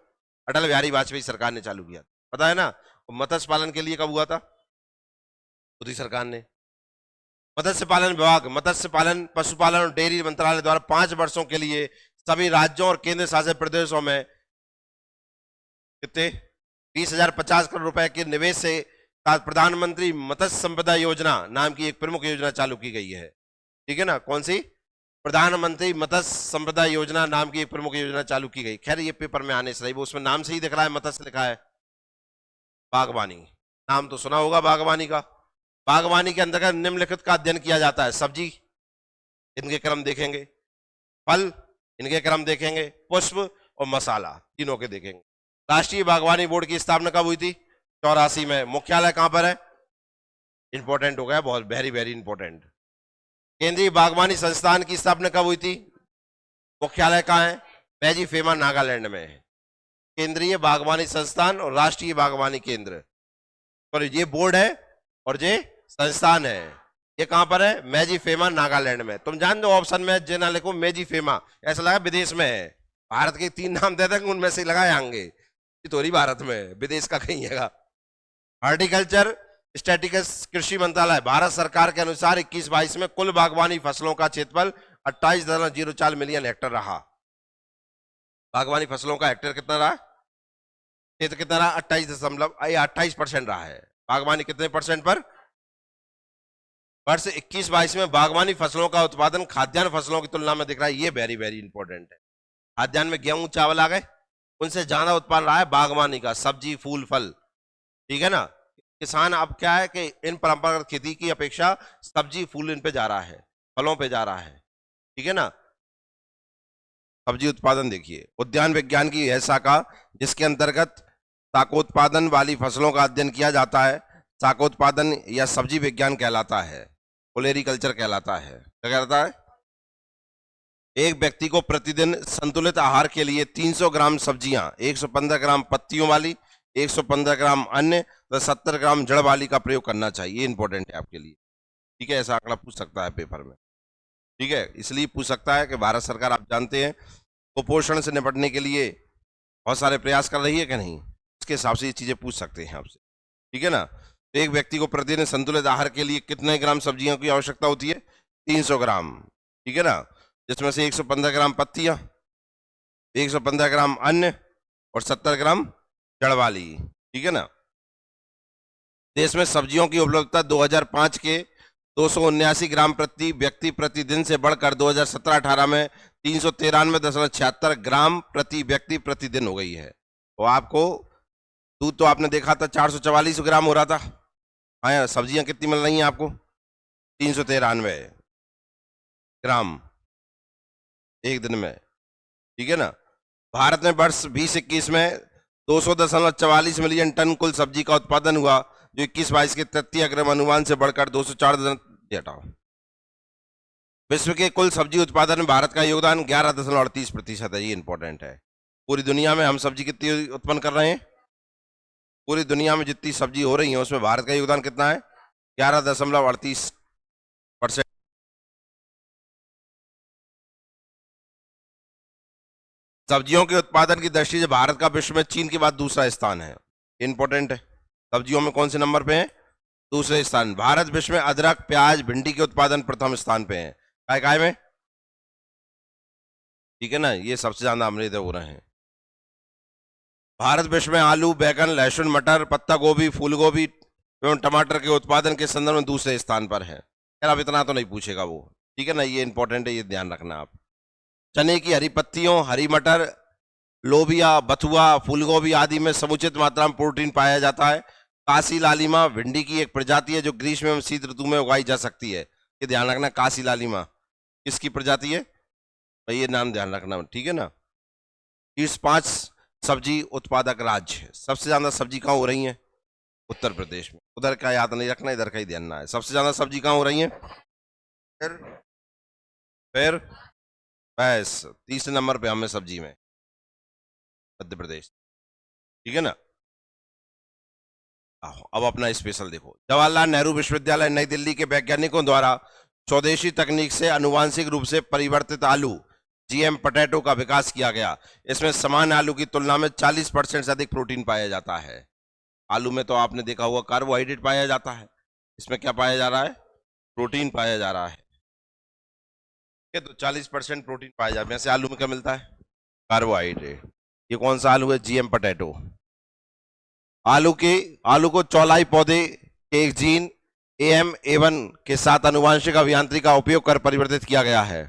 अटल बिहारी वाजपेयी सरकार ने चालू किया, पता है ना। मत्स्य पालन के लिए कब हुआ था? मोदी सरकार ने। मत्स्य पालन विभाग मत्स्य पालन, पशुपालन और डेयरी मंत्रालय द्वारा 5 वर्षों के लिए सभी राज्यों और केंद्र शासित प्रदेशों में कितने 20,050 करोड़ रुपए के निवेश से साथ प्रधानमंत्री मत्स्य संपदा योजना नाम की एक प्रमुख योजना चालू की गई है। ठीक है ना, कौन सी? प्रधानमंत्री मत्स्य संपदा योजना नाम की एक प्रमुख योजना चालू की गई। खैर ये पेपर में आने से रही, वो उसमें नाम से ही दिख रहा है, मत्स्य लिखा है। बागवानी, नाम तो सुना होगा बागवानी का। बागवानी के अंतर्गत निम्नलिखित का अध्ययन किया जाता है। सब्जी, इनके क्रम देखेंगे। फल, इनके क्रम देखेंगे। पुष्प और मसाला, तीनों के देखेंगे। राष्ट्रीय बागवानी बोर्ड की स्थापना कब हुई थी? 84 में। मुख्यालय कहां पर है? इंपॉर्टेंट हो गया बहुत, वेरी वेरी इंपॉर्टेंट। केंद्रीय बागवानी संस्थान की स्थापना कब हुई थी? मुख्यालय कहां है? मैजीफेमा, नागालैंड में है। केंद्रीय बागवानी संस्थान और राष्ट्रीय बागवानी केंद्र, और ये बोर्ड है और ये संस्थान है। ये कहां पर है? मैजीफेमा, नागालैंड में। तुम जान दो ऑप्शन में जे ना लिखो मैजीफेमा, ऐसा लगा विदेश में है। भारत के 3 नाम दे देंगे, उनमें से लगाए आएंगे, थोड़ी भारत में, विदेश का कहीं है। हॉर्टिकल्चर स्टैटिस्टिक्स कृषि मंत्रालय, भारत सरकार के अनुसार 21-22 में कुल बागवानी फसलों का क्षेत्रफल 28.04 मिलियन हेक्टेयर रहा। बागवानी फसलों का हेक्टेयर कितना रहा? क्षेत्र कितना रहा? 28% रहा है। बागवानी कितने परसेंट पर? वर्ष 21-22 में बागवानी फसलों का उत्पादन खाद्यान्न फसलों की तुलना में दिख रहा है। ये वेरी वेरी इंपॉर्टेंट है। खाद्यान्न में गेहूं चावल आ गए, उनसे ज्यादा उत्पादन रहा है बागवानी का, सब्जी फूल फल। ठीक है ना, किसान अब क्या है कि इन परंपरागत खेती की अपेक्षा सब्जी फूल इन पे जा रहा है, फलों पे जा रहा है। ठीक है ना, सब्जी उत्पादन देखिए। उद्यान विज्ञान की यह शाखा जिसके अंतर्गत शाकोत्पादन वाली फसलों का अध्ययन किया जाता है, शाकोत्पादन या सब्जी विज्ञान कहलाता है, ओलेरिकल्चर कहलाता है। क्या कहलाता है? एक व्यक्ति को प्रतिदिन संतुलित आहार के लिए 300 ग्राम सब्जियां, 115 ग्राम पत्तियों वाली, 115 ग्राम अन्य तो 70 ग्राम जड़ वाली का प्रयोग करना चाहिए। इंपॉर्टेंट है आपके लिए। ठीक है, ऐसा आंकड़ा पूछ सकता है पेपर में। ठीक है, इसलिए पूछ सकता है कि भारत सरकार, आप जानते हैं, कुपोषण से निपटने के लिए बहुत सारे प्रयास कर रही है कि नहीं, उसके हिसाब से ये चीजें पूछ सकते हैं आपसे। ठीक है ना, तो एक व्यक्ति को प्रतिदिन संतुलित आहार के लिए कितने ग्राम सब्जियों की आवश्यकता होती है? 300 ग्राम। ठीक है ना, जिसमें से 115 ग्राम पत्तियां, 115 ग्राम अन्य और 70 ग्राम जड़ वाली। ठीक है ना, देश में सब्जियों की उपलब्धता 2005 के 279 ग्राम प्रति व्यक्ति प्रतिदिन से बढ़कर 2017-18 में 393.76 ग्राम प्रति व्यक्ति प्रतिदिन हो गई है। तो आपको दूध तो आपने देखा था 444 ग्राम हो रहा था। हाँ, सब्जियां कितनी मिल रही हैं आपको? 393 ग्राम एक दिन में। ठीक है ना, भारत में वर्ष 2021 में 200.44 मिलियन टन कुल सब्जी का उत्पादन हुआ, जो 21-22 के तृतीय अग्रिम अनुमान से बढ़कर 204। हटाओ। विश्व के कुल सब्जी उत्पादन में भारत का योगदान 11.38% है। ये इंपॉर्टेंट है। पूरी दुनिया में हम सब्जी कितनी उत्पन्न कर रहे हैं? पूरी दुनिया में जितनी सब्जी हो रही है उसमें भारत का योगदान कितना है? 11.38%। सब्जियों के उत्पादन की दृष्टि से भारत का विश्व में चीन के बाद दूसरा स्थान है। इंपॉर्टेंट है। सब्जियों में कौन से नंबर पे है? दूसरे स्थान। भारत विश्व में अदरक, प्याज, भिंडी के उत्पादन प्रथम स्थान पे है। काय में? ठीक है ना, ये सबसे ज्यादा अमृत हो रहे हैं। भारत विश्व में आलू, बैगन, लहसुन, मटर, पत्ता गोभी, फूल गोभी एवं टमाटर के उत्पादन के संदर्भ में दूसरे स्थान पर है। यार अब इतना तो नहीं पूछेगा वो। ठीक है ना, ये इंपॉर्टेंट है, ये ध्यान रखना आप। चने की हरी पत्तियों, हरी मटर, लोबिया, बथुआ, फूलगोभी आदि में समुचित मात्रा में प्रोटीन पाया जाता है। काशी लालिमा भिंडी की एक प्रजाति है जो ग्रीष्म एवं शीत ऋतु में उगाई जा सकती है। ये ध्यान रखना, काशी लालिमा किसकी प्रजाति है भाई, ये नाम ध्यान रखना। ठीक है ना। शीर्ष 5 सब्जी उत्पादक राज्य, सबसे ज्यादा सब्जी कहाँ हो रही है? उत्तर प्रदेश में। उधर का याद नहीं रखना, इधर का ही ध्यान है। सबसे ज्यादा सब्जी कहाँ हो रही है? फिर बस तीसरे नंबर पे हमें सब्जी में मध्य प्रदेश। ठीक है ना। अब अपना स्पेशल देखो। जवाहरलाल नेहरू विश्वविद्यालय नई दिल्ली के वैज्ञानिकों द्वारा स्वदेशी तकनीक से आनुवांशिक रूप से परिवर्तित आलू जीएम पोटैटो का विकास किया गया। इसमें सामान्य आलू की तुलना में 40% से अधिक प्रोटीन पाया जाता है। आलू में तो आपने देखा हुआ कार्बोहाइड्रेट पाया जाता है, इसमें क्या पाया जा रहा है? प्रोटीन पाया जा रहा है। तो 40% प्रोटीन पाया जाता है। वैसे आलू में क्या मिलता है? कार्बोहाइड्रेट। ये कौन सा आलू है? GM potato. आलू के आलू को चौलाई पौधे के एक जीन AM1 के साथ अनुवांशिक अभियांत्रिकी का उपयोग कर परिवर्तित किया गया है।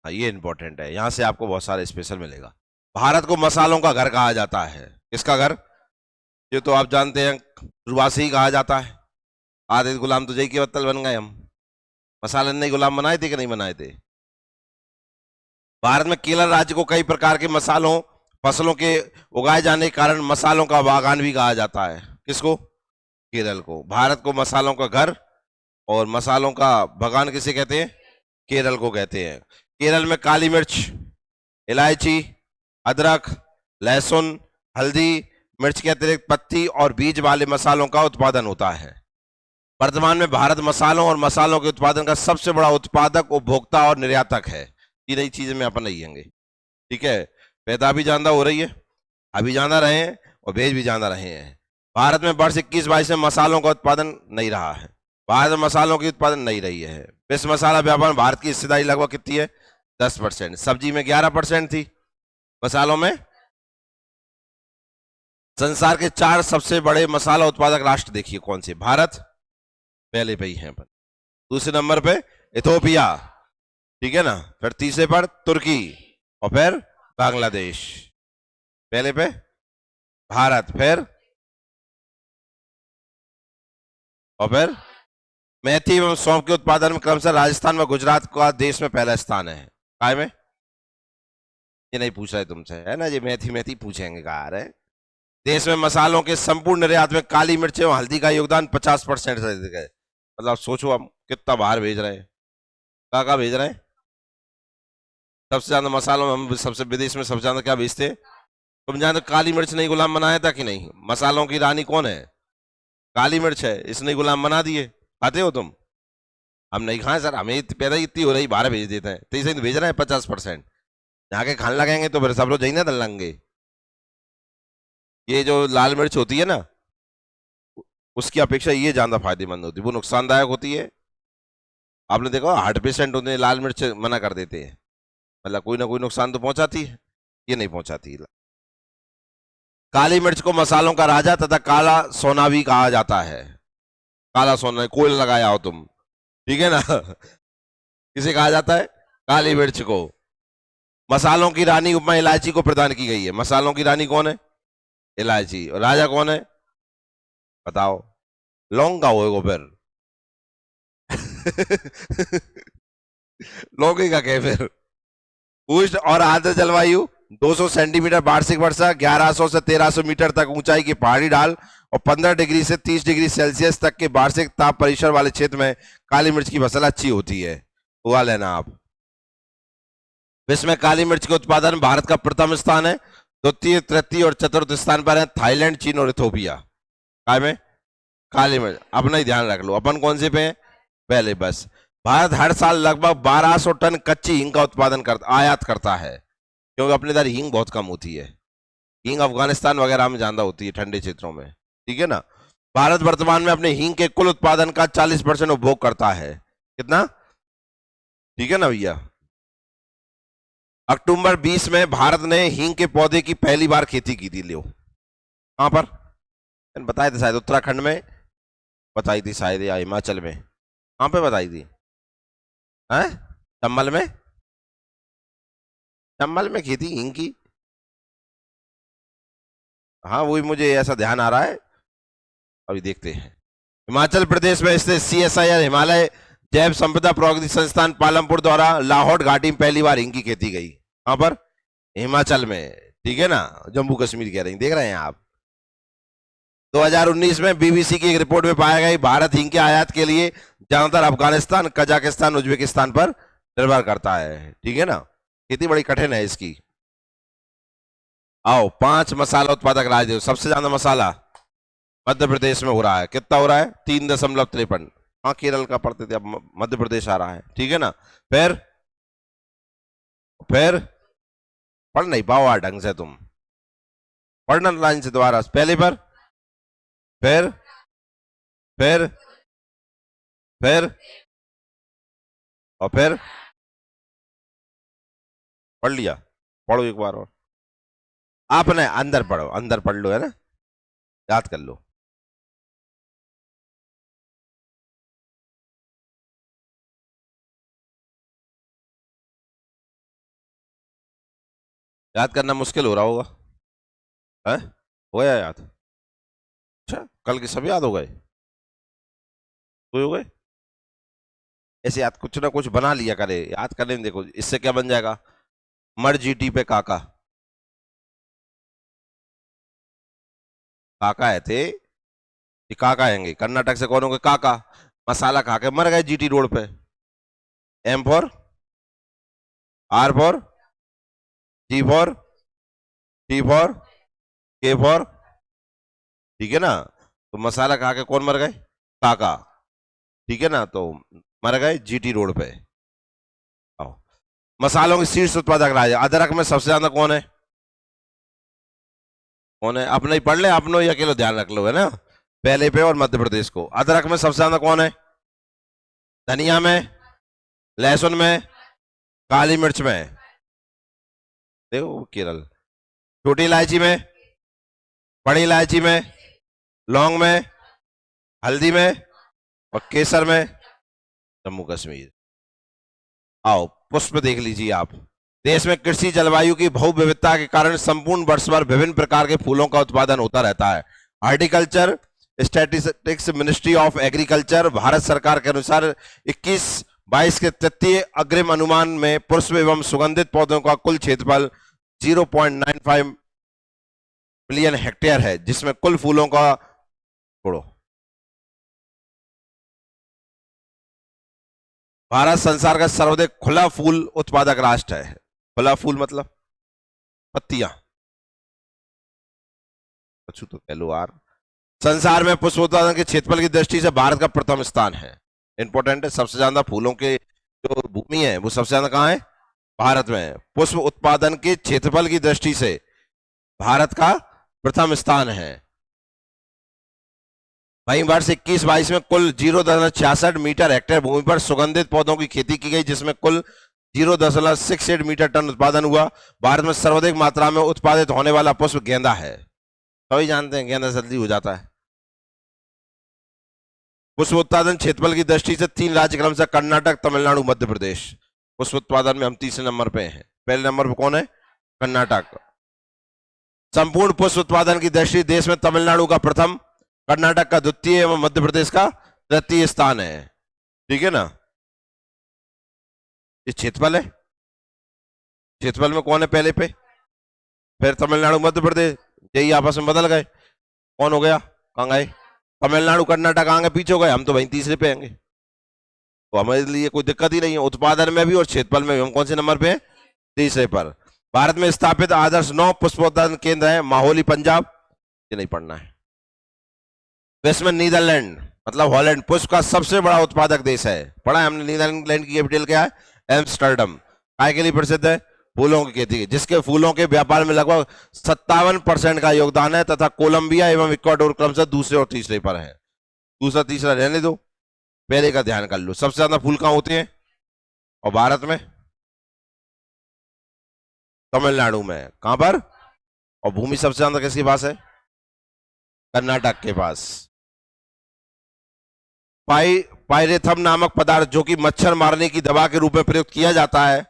हाँ, ये इंपॉर्टेंट है, यहां से आपको बहुत सारे स्पेशल मिलेगा। भारत को मसालों का घर कहा जाता है। किसका घर? ये तो आप जानते हैं, शुरुआत से ही कहा जाता है। आधे गुलाम तो जय के बत्तल बन गए हम। मसाले नहीं गुलाम बनाए थे कि नहीं बनाए थे? भारत में केरल राज्य को कई प्रकार के मसालों फसलों के उगाए जाने के कारण मसालों का बागान भी कहा जाता है। किसको? केरल को। भारत को मसालों का घर और मसालों का बागान किसे कहते हैं? केरल को कहते हैं। केरल में काली मिर्च, इलायची, अदरक, लहसुन, हल्दी, मिर्च के अतिरिक्त पत्ती और बीज वाले मसालों का उत्पादन होता है। वर्तमान में भारत मसालों और मसालों के उत्पादन का सबसे बड़ा उत्पादक, उपभोक्ता और निर्यातक है। ये नई चीजें में अपन लेंगे, ठीक है। पैदा भी ज्यादा हो रही है, अभी ज्यादा रहे हैं और भेज भी ज्यादा रहे हैं। भारत में वर्ष 21-22 में मसालों का उत्पादन नहीं रहा है। भारत में मसालों की उत्पादन नहीं रही है। विश्व मसाला व्यापार में भारत की हिस्सेदारी लगभग कितनी है? 10%। सब्जी में 11% थी, मसालों में। संसार के 4 सबसे बड़े मसाला उत्पादक राष्ट्र देखिए कौन से? भारत पहले पे ही है, पर दूसरे नंबर पे इथोपिया, ठीक है ना, फिर तीसरे पर तुर्की और फिर बांग्लादेश। पहले पे भारत, फिर और फिर मेथी एवं सौंफ के उत्पादन में क्रमशः राजस्थान व गुजरात का देश में पहला स्थान है। काय में? ये नहीं पूछ रहे तुमसे, है ना, ये मेथी मेथी पूछेंगे कहा रहे। देश में मसालों के संपूर्ण निर्यात में काली मिर्च एवं हल्दी का योगदान 50% से अधिक है। मतलब सोचो हम कितना बाहर भेज रहे हैं, कहाँ भेज रहे हैं। सबसे ज्यादा मसालों में हम सबसे विदेश में सबसे ज्यादा क्या भेजते हैं? तुम जानते हो काली मिर्च ने गुलाम बनाया था कि नहीं? मसालों की रानी कौन है? काली मिर्च है, इसने गुलाम बना दिए। खाते हो तुम? हम नहीं खाए सर, हमें पैदा ही इतनी हो रही, बाहर भेज देते हैं, तो इसे भेज रहे हैं 50%। यहाँ के खाने लगेंगे तो फिर सब लोग जही ना दल लेंगे। ये जो लाल मिर्च होती है ना, उसकी अपेक्षा ये ज्यादा फायदेमंद होती है, वो नुकसानदायक होती है। आपने देखा हार्ट पेशेंट होते हैं, लाल मिर्च मना कर देते हैं, मतलब कोई ना कोई नुकसान तो पहुंचाती है, ये नहीं पहुंचाती। काली मिर्च को मसालों का राजा तथा काला सोना भी कहा जाता है। काला सोना, कोयल लगाया हो तुम, ठीक है ना। किसे कहा जाता है? काली मिर्च को। मसालों की रानी उपमा इलायची को प्रदान की गई है। मसालों की रानी कौन है? इलायची। और राजा कौन है? बताओ। लौंग का होएगा फिर। लौंगे का क्या फिर? उष्ण और आर्द्र जलवायु, 200 सेंटीमीटर वार्षिक वर्षा, 1100 से 1300 मीटर तक ऊंचाई की पहाड़ी ढाल और 15 डिग्री से 30 डिग्री सेल्सियस तक के वार्षिक ताप परिसर वाले क्षेत्र में काली मिर्च की फसल अच्छी होती है। उगा लेना आप। विश्व में काली मिर्च के उत्पादन भारत का प्रथम स्थान है। द्वितीय, तृतीय और चतुर्थ स्थान पर है थाईलैंड, चीन और इथोपिया। काय में? काली मिर्च। अपना ही ध्यान रख लो, अपन कौन से पे हैं? पहले। बस भारत हर साल लगभग 1200 टन कच्ची हींग का उत्पादन आयात करता है, क्योंकि अपने इधर हींग बहुत कम होती है। हींग अफगानिस्तान वगैरह में ज्यादा होती है, ठंडे क्षेत्रों में, ठीक है ना। भारत वर्तमान में अपने हींग के कुल उत्पादन का 40% उपभोग करता है। कितना? ठीक है ना भैया। अक्टूबर 20 में भारत ने हींग के पौधे की पहली बार खेती की थी। लियो, कहां पर? बताए थे शायद उत्तराखंड में बताई थी शायद, या हिमाचल में, कहां पे बताई थी? हैं? चंबल में? चंबल में खेती हींग की? हाँ, वही मुझे ऐसा ध्यान आ रहा है, अभी देखते हैं। हिमाचल प्रदेश में स्थित CSIR हिमालय जैव संपदा प्रौद्योगिकी संस्थान पालमपुर द्वारा लाहौर घाटी में पहली बार हींग की खेती गई। कहां पर? हिमाचल में, ठीक है ना। जम्मू कश्मीर कह रही, देख रहे हैं आप। 2019 में BBC की एक रिपोर्ट में पाया गया भारत हींग के आयात के लिए ज्यादातर अफगानिस्तान, कजाकिस्तान, उज्बेकिस्तान पर निर्भर करता है, ठीक है ना। खेती बड़ी कठिन है इसकी। आओ 5 मसाला उत्पादक राज्य। सबसे ज्यादा मसाला मध्य प्रदेश में हो रहा है। कितना हो रहा है? 3.53। हाँ, केरल का पढ़ते थे, अब मध्य प्रदेश आ रहा है, ठीक है ना। फिर पढ़ नहीं पाओ यार ढंग से तुम, पढ़ना लाइन से दोबारा। पहले पर, फिर फिर फिर और फिर पढ़ लिया? पढ़ो एक बार और। आपने अंदर पढ़ो, अंदर पढ़ लो, है ना, याद कर लो। याद करना मुश्किल हो रहा होगा, है? हो गया याद? अच्छा, कल के सब याद हो गए? कोई हो गए? ऐसे याद कुछ ना कुछ बना लिया करे, याद करने में देखो इससे क्या बन जाएगा। मर जीटी पे काका, काका है थे, ये काका आएंगे कर्नाटक से, कौन हो गए काका, मसाला खा के मर गए जीटी रोड पे। M for, R for, T for, T for, K for, ठीक है ना, तो मसाला खा के कौन मर गए, काका, ठीक है ना, तो मर गए जीटी रोड पे। आओ, मसालों की शीर्ष उत्पादक राज्य, अदरक में सबसे ज्यादा कौन है, कौन है, अपने ही पढ़ ले, अपनो ही अकेले ध्यान रख लो, है ना, पहले पे और मध्य प्रदेश को। अदरक में सबसे ज्यादा कौन है, धनिया में, लहसुन में, काली मिर्च में, देखो केरल, छोटी इलायची में, बड़ी इलायची में, लौंग में, हल्दी में, और केसर में जम्मू कश्मीर। आओ पुष्प देख लीजिए आप। देश में कृषि जलवायु की बहु विविधता के कारण संपूर्ण वर्ष भर विभिन्न प्रकार के फूलों का उत्पादन होता रहता है। Horticulture statistics ministry of agriculture Bharat सरकार के अनुसार 21-22 के तृतीय अग्रिम अनुमान में पुष्प एवं सुगंधित पौधों का कुल क्षेत्रफल 0.95 मिलियन हेक्टेयर है, जिसमें कुल फूलों का, छोड़ो, भारत संसार का सर्वाधिक खुला फूल उत्पादक राष्ट्र है। खुला फूल मतलब पत्तियां, अच्छू तो कह लो यार। संसार में पुष्प उत्पादन के क्षेत्रफल की दृष्टि से भारत का प्रथम स्थान है। इंपॉर्टेंट है, सबसे ज्यादा फूलों के जो भूमि है वो सबसे ज्यादा कहाँ है, भारत में है। पुष्प उत्पादन के क्षेत्रफल की दृष्टि से भारत का प्रथम स्थान है। वहीं वर्ष 21-22 में कुल 0.66 मीटर हेक्टेयर भूमि पर सुगंधित पौधों की खेती की गई, जिसमें कुल 0.68 मीटर टन उत्पादन हुआ। भारत में सर्वाधिक मात्रा में उत्पादित होने वाला पुष्प गेंदा है। सभी जानते हैं गेंदा जल्दी हो जाता है। पुष्प उत्पादन क्षेत्रफल की दृष्टि से 3 राज्य क्रम से कर्नाटक, तमिलनाडु, मध्य प्रदेश। पुष्प उत्पादन में हम तीसरे नंबर पे हैं। पहले नंबर पे कौन है, कर्नाटक। संपूर्ण पुष्प उत्पादन की दृष्टि देश में तमिलनाडु का प्रथम, कर्नाटक का द्वितीय एवं मध्य प्रदेश का तृतीय स्थान है, ठीक है ना। ये क्षेत्रफल है, क्षेत्रफल में कौन है पहले पे, फिर तमिलनाडु, मध्य प्रदेश, यही आपस में बदल गए, कौन हो गया, कहां गए, तमिलनाडु कर्नाटक आगे पीछे हो गए, हम तो वहीं तीसरे पे आएंगे, तो हमारे लिए कोई दिक्कत ही नहीं है। उत्पादन में भी और क्षेत्रफल में भी हम कौन से नंबर पे हैं, तीसरे पर। भारत में स्थापित आदर्श 9 पुष्पोत्पादन केंद्र है। माहौली पंजाब, ये नहीं पढ़ना है। विश्व में नीदरलैंड मतलब हॉलैंड पुष्प का सबसे बड़ा उत्पादक देश है। पढ़ा है हमने, नीदरलैंड की कैपिटल क्या है, एम्स्टर्डम। काय के लिए प्रसिद्ध है, फूलों की खेती, जिसके फूलों के व्यापार में लगभग 57% का योगदान है, तथा कोलंबिया एवं इक्वाडोर क्रमशः दूसरे और तीसरे पर है। दूसरा तीसरा रहने दो, पहले का ध्यान कर लो। सबसे ज्यादा फूल कहां होते हैं, और भारत में तमिलनाडु में, कहां पर, और भूमि सबसे ज्यादा किसके पास है, कर्नाटक के पास। पायरेथम नामक पदार्थ जो कि मच्छर मारने की दवा के रूप में प्रयुक्त किया जाता है,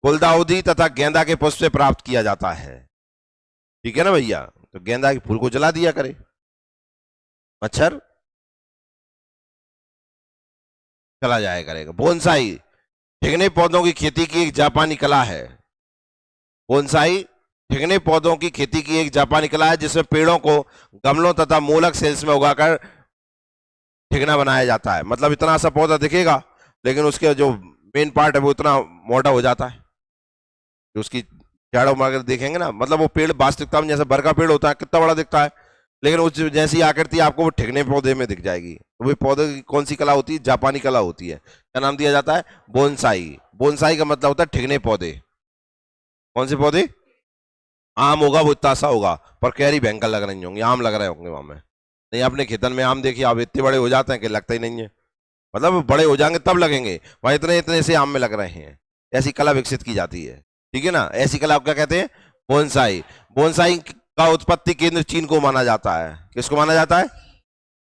गुलदाउदी तथा गेंदा के पुष्प से प्राप्त किया जाता है, ठीक है ना भैया। तो गेंदा के फूल को जला दिया करे, मच्छर चला जाया करेगा। बोनसाई ठिगने पौधों की खेती की एक जापानी कला है। बोनसाई ठिगने पौधों की खेती की एक जापानी कला है, जिसमें पेड़ों को गमलों तथा मोलक सेल्स में उगाकर ठिगना बनाया जाता है। मतलब इतना सा पौधा दिखेगा, लेकिन उसके जो मेन पार्ट है वो इतना मोटा हो जाता है, उसकी जड़ों में अगर देखेंगे ना, मतलब वो पेड़ वास्तविकता में जैसे बर का पेड़ होता है कितना बड़ा दिखता है, लेकिन उस जैसी आकृति आपको वो ठिगने पौधे में दिख जाएगी। तो वो पौधे की कौन सी कला होती है, जापानी कला होती है। क्या नाम दिया जाता है, बोनसाई। बोनसाई का मतलब होता है ठिगने पौधे। कौन से पौधे, आम होगा वो इतना सा होगा, पर कैरी भयंकर लग रही होंगी, आम लग रहे होंगे वहां में। नहीं अपने खेतन में आम देखिए, आप इतने बड़े हो जाते हैं कि लगता ही नहीं है, मतलब बड़े हो जाएंगे तब लगेंगे, वहां इतने इतने से आम में लग रहे हैं। ऐसी कला विकसित की जाती है, ठीक है ना। ऐसी कला क्या कहते हैं, बोनसाई। बोनसाई का उत्पत्ति केंद्र चीन को माना जाता है। किसको माना जाता है?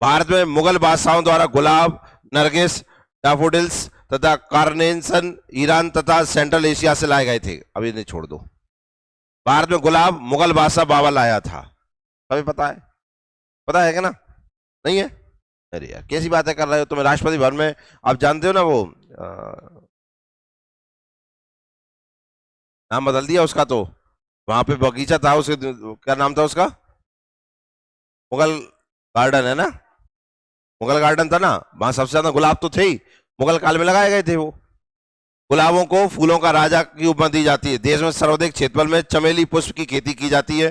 भारत में मुगल बादशाहों द्वारा गुलाब, नरगिस, डैफोडिल्स तथा कार्नेशन ईरान तथा सेंट्रल एशिया से लाए गए थे। अभी नहीं, छोड़ दो। भारत में गुलाब मुगल बादशाह बाबर लाया था। अभी पता है? पता है क्या ना? नहीं है? अरे यार कैसी बातें कर रहे हो? तुम्हें राष्ट्रपति भवन में, आप जानते हो ना वो नाम बदल दिया उसका, तो वहां पे बगीचा था, उसके क्या नाम था उसका? मुगल गार्डन है ना? मुगल गार्डन था ना, वहां सबसे ज्यादा गुलाब तो थे ही, मुगल काल में लगाए गए थे वो। गुलाबों को फूलों का राजा की उपमा दी जाती है। देश में सर्वाधिक क्षेत्रफल में चमेली पुष्प की खेती की जाती है।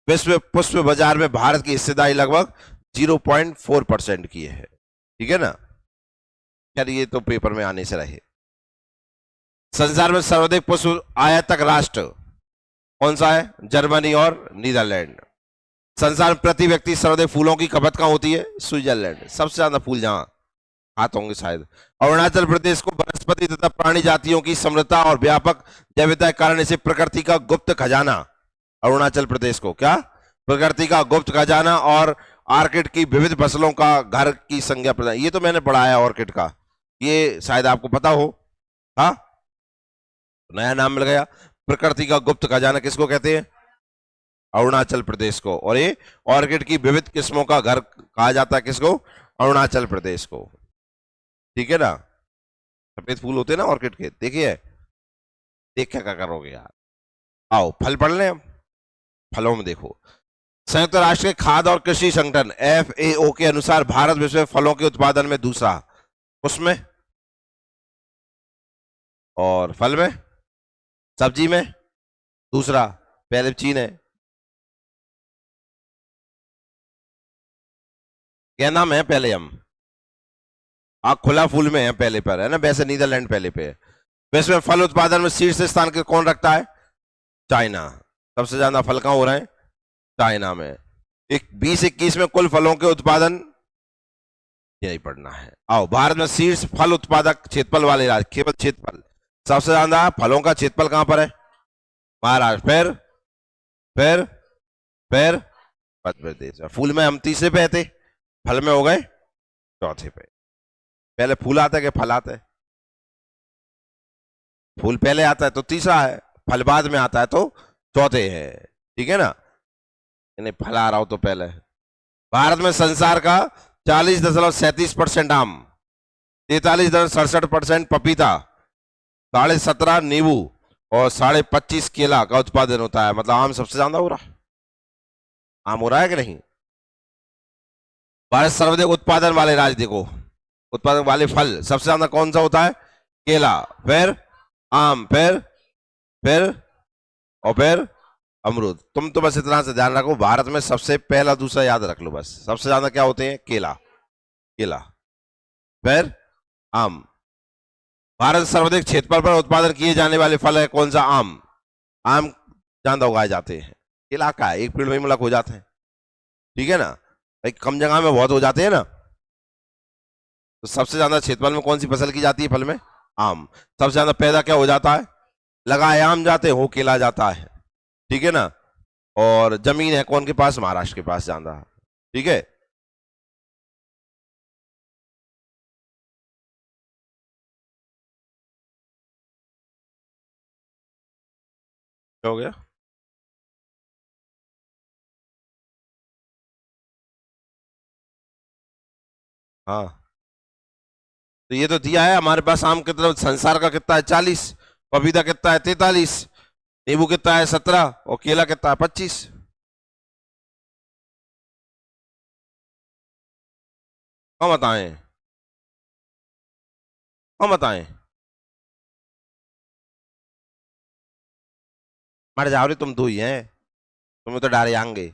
विश्व पुष्प बाजार में भारत की हिस्सेदारी लगभग 0.4% की है। ठीक है ना? खैर ये तो पेपर में आने से रहे। संसार में सर्वाधिक पुष्प आयातक राष्ट्र कौन सा है? जर्मनी और नीदरलैंड। संसार में प्रति व्यक्ति सर्वाधिक फूलों की खपत कहां होती है? स्विट्जरलैंड। सबसे ज्यादा फूल जहां खाते होंगे शायद। अरुणाचल प्रदेश को वनस्पति तथा प्राणी जातियों की समृद्धता और व्यापक जैविधता के कारण इसे प्रकृति का गुप्त खजाना, अरुणाचल प्रदेश को क्या? प्रकृति का गुप्त खजाना और ऑर्किड की विविध फसलों का घर की संज्ञा प्रदान। ये तो मैंने पढ़ा है ऑर्किड का, ये शायद आपको पता हो। हाँ, नया नाम मिल गया। प्रकृति का गुप्त खजाना किसको कहते हैं? अरुणाचल प्रदेश को। और ये ऑर्किड की विविध किस्मों का घर कहा जाता है किसको? अरुणाचल प्रदेश को। ठीक है ना? सफेद फूल होते हैं ना ऑर्किड के, देखिए। देख क्या करोगे यार? आओ फल पढ़ लें हम। फलों में देखो, संयुक्त राष्ट्र के खाद्य और कृषि संगठन FAO के अनुसार भारत विश्व में फलों के उत्पादन में दूसरा, उसमें और फल में, सब्जी में दूसरा, पहले चीन है। क्या नाम है पहले? हम खुला फूल में है पहले पर, है ना? वैसे नीदरलैंड पहले पे है। विश्व में फल उत्पादन में शीर्ष स्थान के कौन रखता है? चाइना। सबसे ज्यादा फल कहां हो रहे हैं? चाइना में। 2021 में कुल फलों के उत्पादन, ये नहीं पढ़ना है। आओ, भारत में शीर्ष फल उत्पादक क्षेत्रफल वाले राज्य, केवल क्षेत्रफल, सबसे ज्यादा फलों का क्षेत्रफल कहां पर है? महाराष्ट्र। फिर फिर मध्य प्रदेश। फूल में हम तीसरे पे थे, फल में हो गए चौथे पे। पहले फूल आता है कि फल आता है? फूल पहले आता है तो तीसरा है, फल बाद में आता है तो चौथे है। ठीक है ना? यानी फल आ रहा हो तो पहले। भारत में संसार का 40.37% आम, 43.67% पपीता, 17.5 नींबू और 25.5 केला का उत्पादन होता है। मतलब आम सबसे ज्यादा हो रहा है। आम हो रहा है कि नहीं? भारत सर्वाधिक उत्पादन वाले राज्य देखो, उत्पादन वाले फल सबसे ज्यादा कौन सा होता है? केला, फिर आम, फिर और फिर अमरूद। तुम तो बस इतना से ध्यान रखो, भारत में सबसे पहला दूसरा याद रख लो बस। सबसे ज्यादा क्या होते हैं? केला, केला, फिर आम। भारत सर्वाधिक क्षेत्रफल पर उत्पादन किए जाने वाले फल है कौन सा? आम। आम ज्यादा उगाए जाते हैं। केला का एक पेड़ में मुलक हो जाते हैं। ठीक है ना? भाई कम जगह में बहुत हो जाते हैं ना। तो सबसे ज्यादा क्षेत्रफल में कौन सी फसल की जाती है फल में? आम। सबसे ज्यादा पैदा क्या हो जाता है? लगाए आम जाते हो, केला जाता है। ठीक है ना? और जमीन है कौन के पास? महाराष्ट्र के पास ज्यादा। ठीक है? क्या हो गया? हाँ, तो ये तो दिया है हमारे पास। आम कितना संसार का कितना है? 40। पपीता कितना है? 43। नींबू कितना है? 17। और केला कितना है? 25। कौन बताएं? कौन बताएं? मर जाओ रे, तुम दो ही हैं। तुम्हें तो डारे आएंगे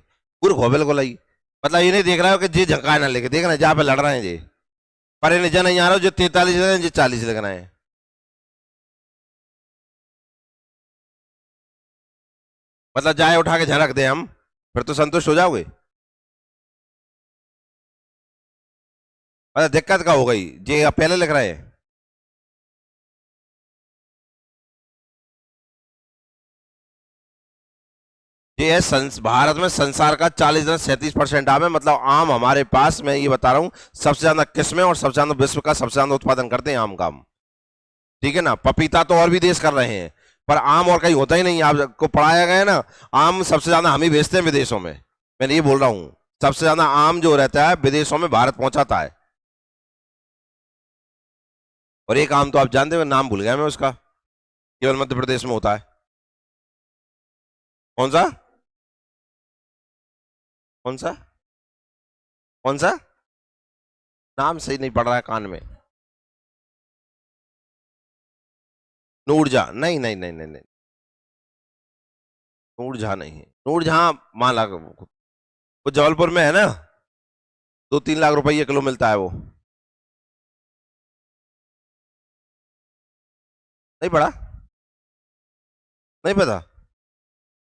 गुरु हो बिल्कुल ही। मतलब ये नहीं देख रहा हो कि जी झकाए ना लेके, देखना जहां पे लड़ रहे हैं जी। पर इन्हें नहीं आ रहा हो जो 43 लग रहे हैं, जो 40 लग रहे हैं। मतलब जाए उठा के झनक दे हम, फिर तो संतुष्ट हो जाओगे। मतलब दिक्कत का हो गई जी, आप पहले लिख रहे हैं। ये है भारत में संसार का 40-37% आम है, मतलब आम हमारे पास, मैं ये बता रहा हूं, सबसे ज्यादा किस्में और सबसे ज्यादा विश्व का सबसे ज्यादा उत्पादन करते हैं आम का हम। ठीक है ना। पपीता तो और भी देश कर रहे हैं, पर आम और कहीं होता ही नहीं। आपको पढ़ाया गया है ना, आम सबसे ज्यादा हम ही भेजते हैं विदेशों में। मैंने ये बोल रहा हूं, सबसे ज्यादा आम जो रहता है विदेशों में भारत पहुंचाता है। और एक आम तो आप जानते हो, नाम भूल गया मैं उसका, केवल मध्य प्रदेश में होता है। कौन सा? कौन सा? कौन सा? नाम सही नहीं पड़ रहा है कान में। नूरजहां? नहीं नहीं नहीं नहीं नहीं, नूरजहां नहीं है। नूरजहां माला वो जबलपुर में है ना, 2-3 लाख रुपये किलो मिलता है वो। नहीं पड़ा? नहीं पता?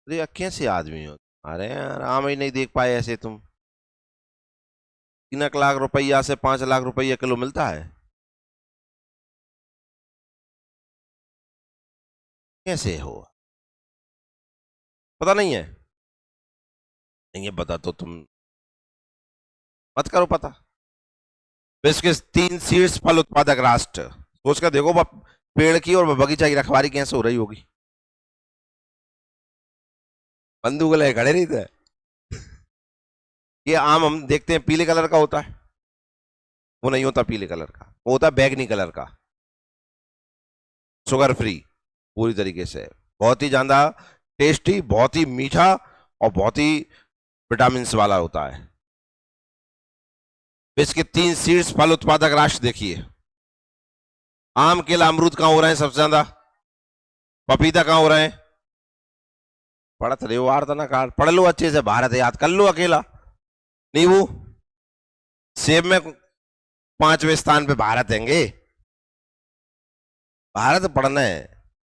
अरे कैसे आदमी हो? अरे यार, आम ही नहीं देख पाए ऐसे तुम। 3 लाख रुपया से 5 लाख रुपया किलो मिलता है। कैसे हो? पता नहीं है? नहीं है पता तो तुम मत करो पता। विश्व के 3 शीर्ष फल उत्पादक राष्ट्र, सोच कर देखो पेड़ की और बगीचा की रखवाली कैसे हो रही होगी। बंदूक ले खड़े नहीं थे। ये आम हम देखते हैं पीले कलर का होता है, वो नहीं होता पीले कलर का, वो होता है बैगनी कलर का, शुगर फ्री पूरी तरीके से, बहुत ही ज्यादा टेस्टी, बहुत ही मीठा और बहुत ही विटामिन वाला होता है। विश्व के 3 शीर्ष फल उत्पादक राष्ट्र देखिए। आम, केला, अमरूद कहां हो रहे हैं सबसे ज्यादा? पपीता कहां हो रहे हैं? पढ़त रहे हो वार्तानाकार, पढ़ लो अच्छे से, भारत याद कर लो अकेला। नींबू, सेब में 5वें स्थान पे भारत हैंगे। भारत पढ़ना है,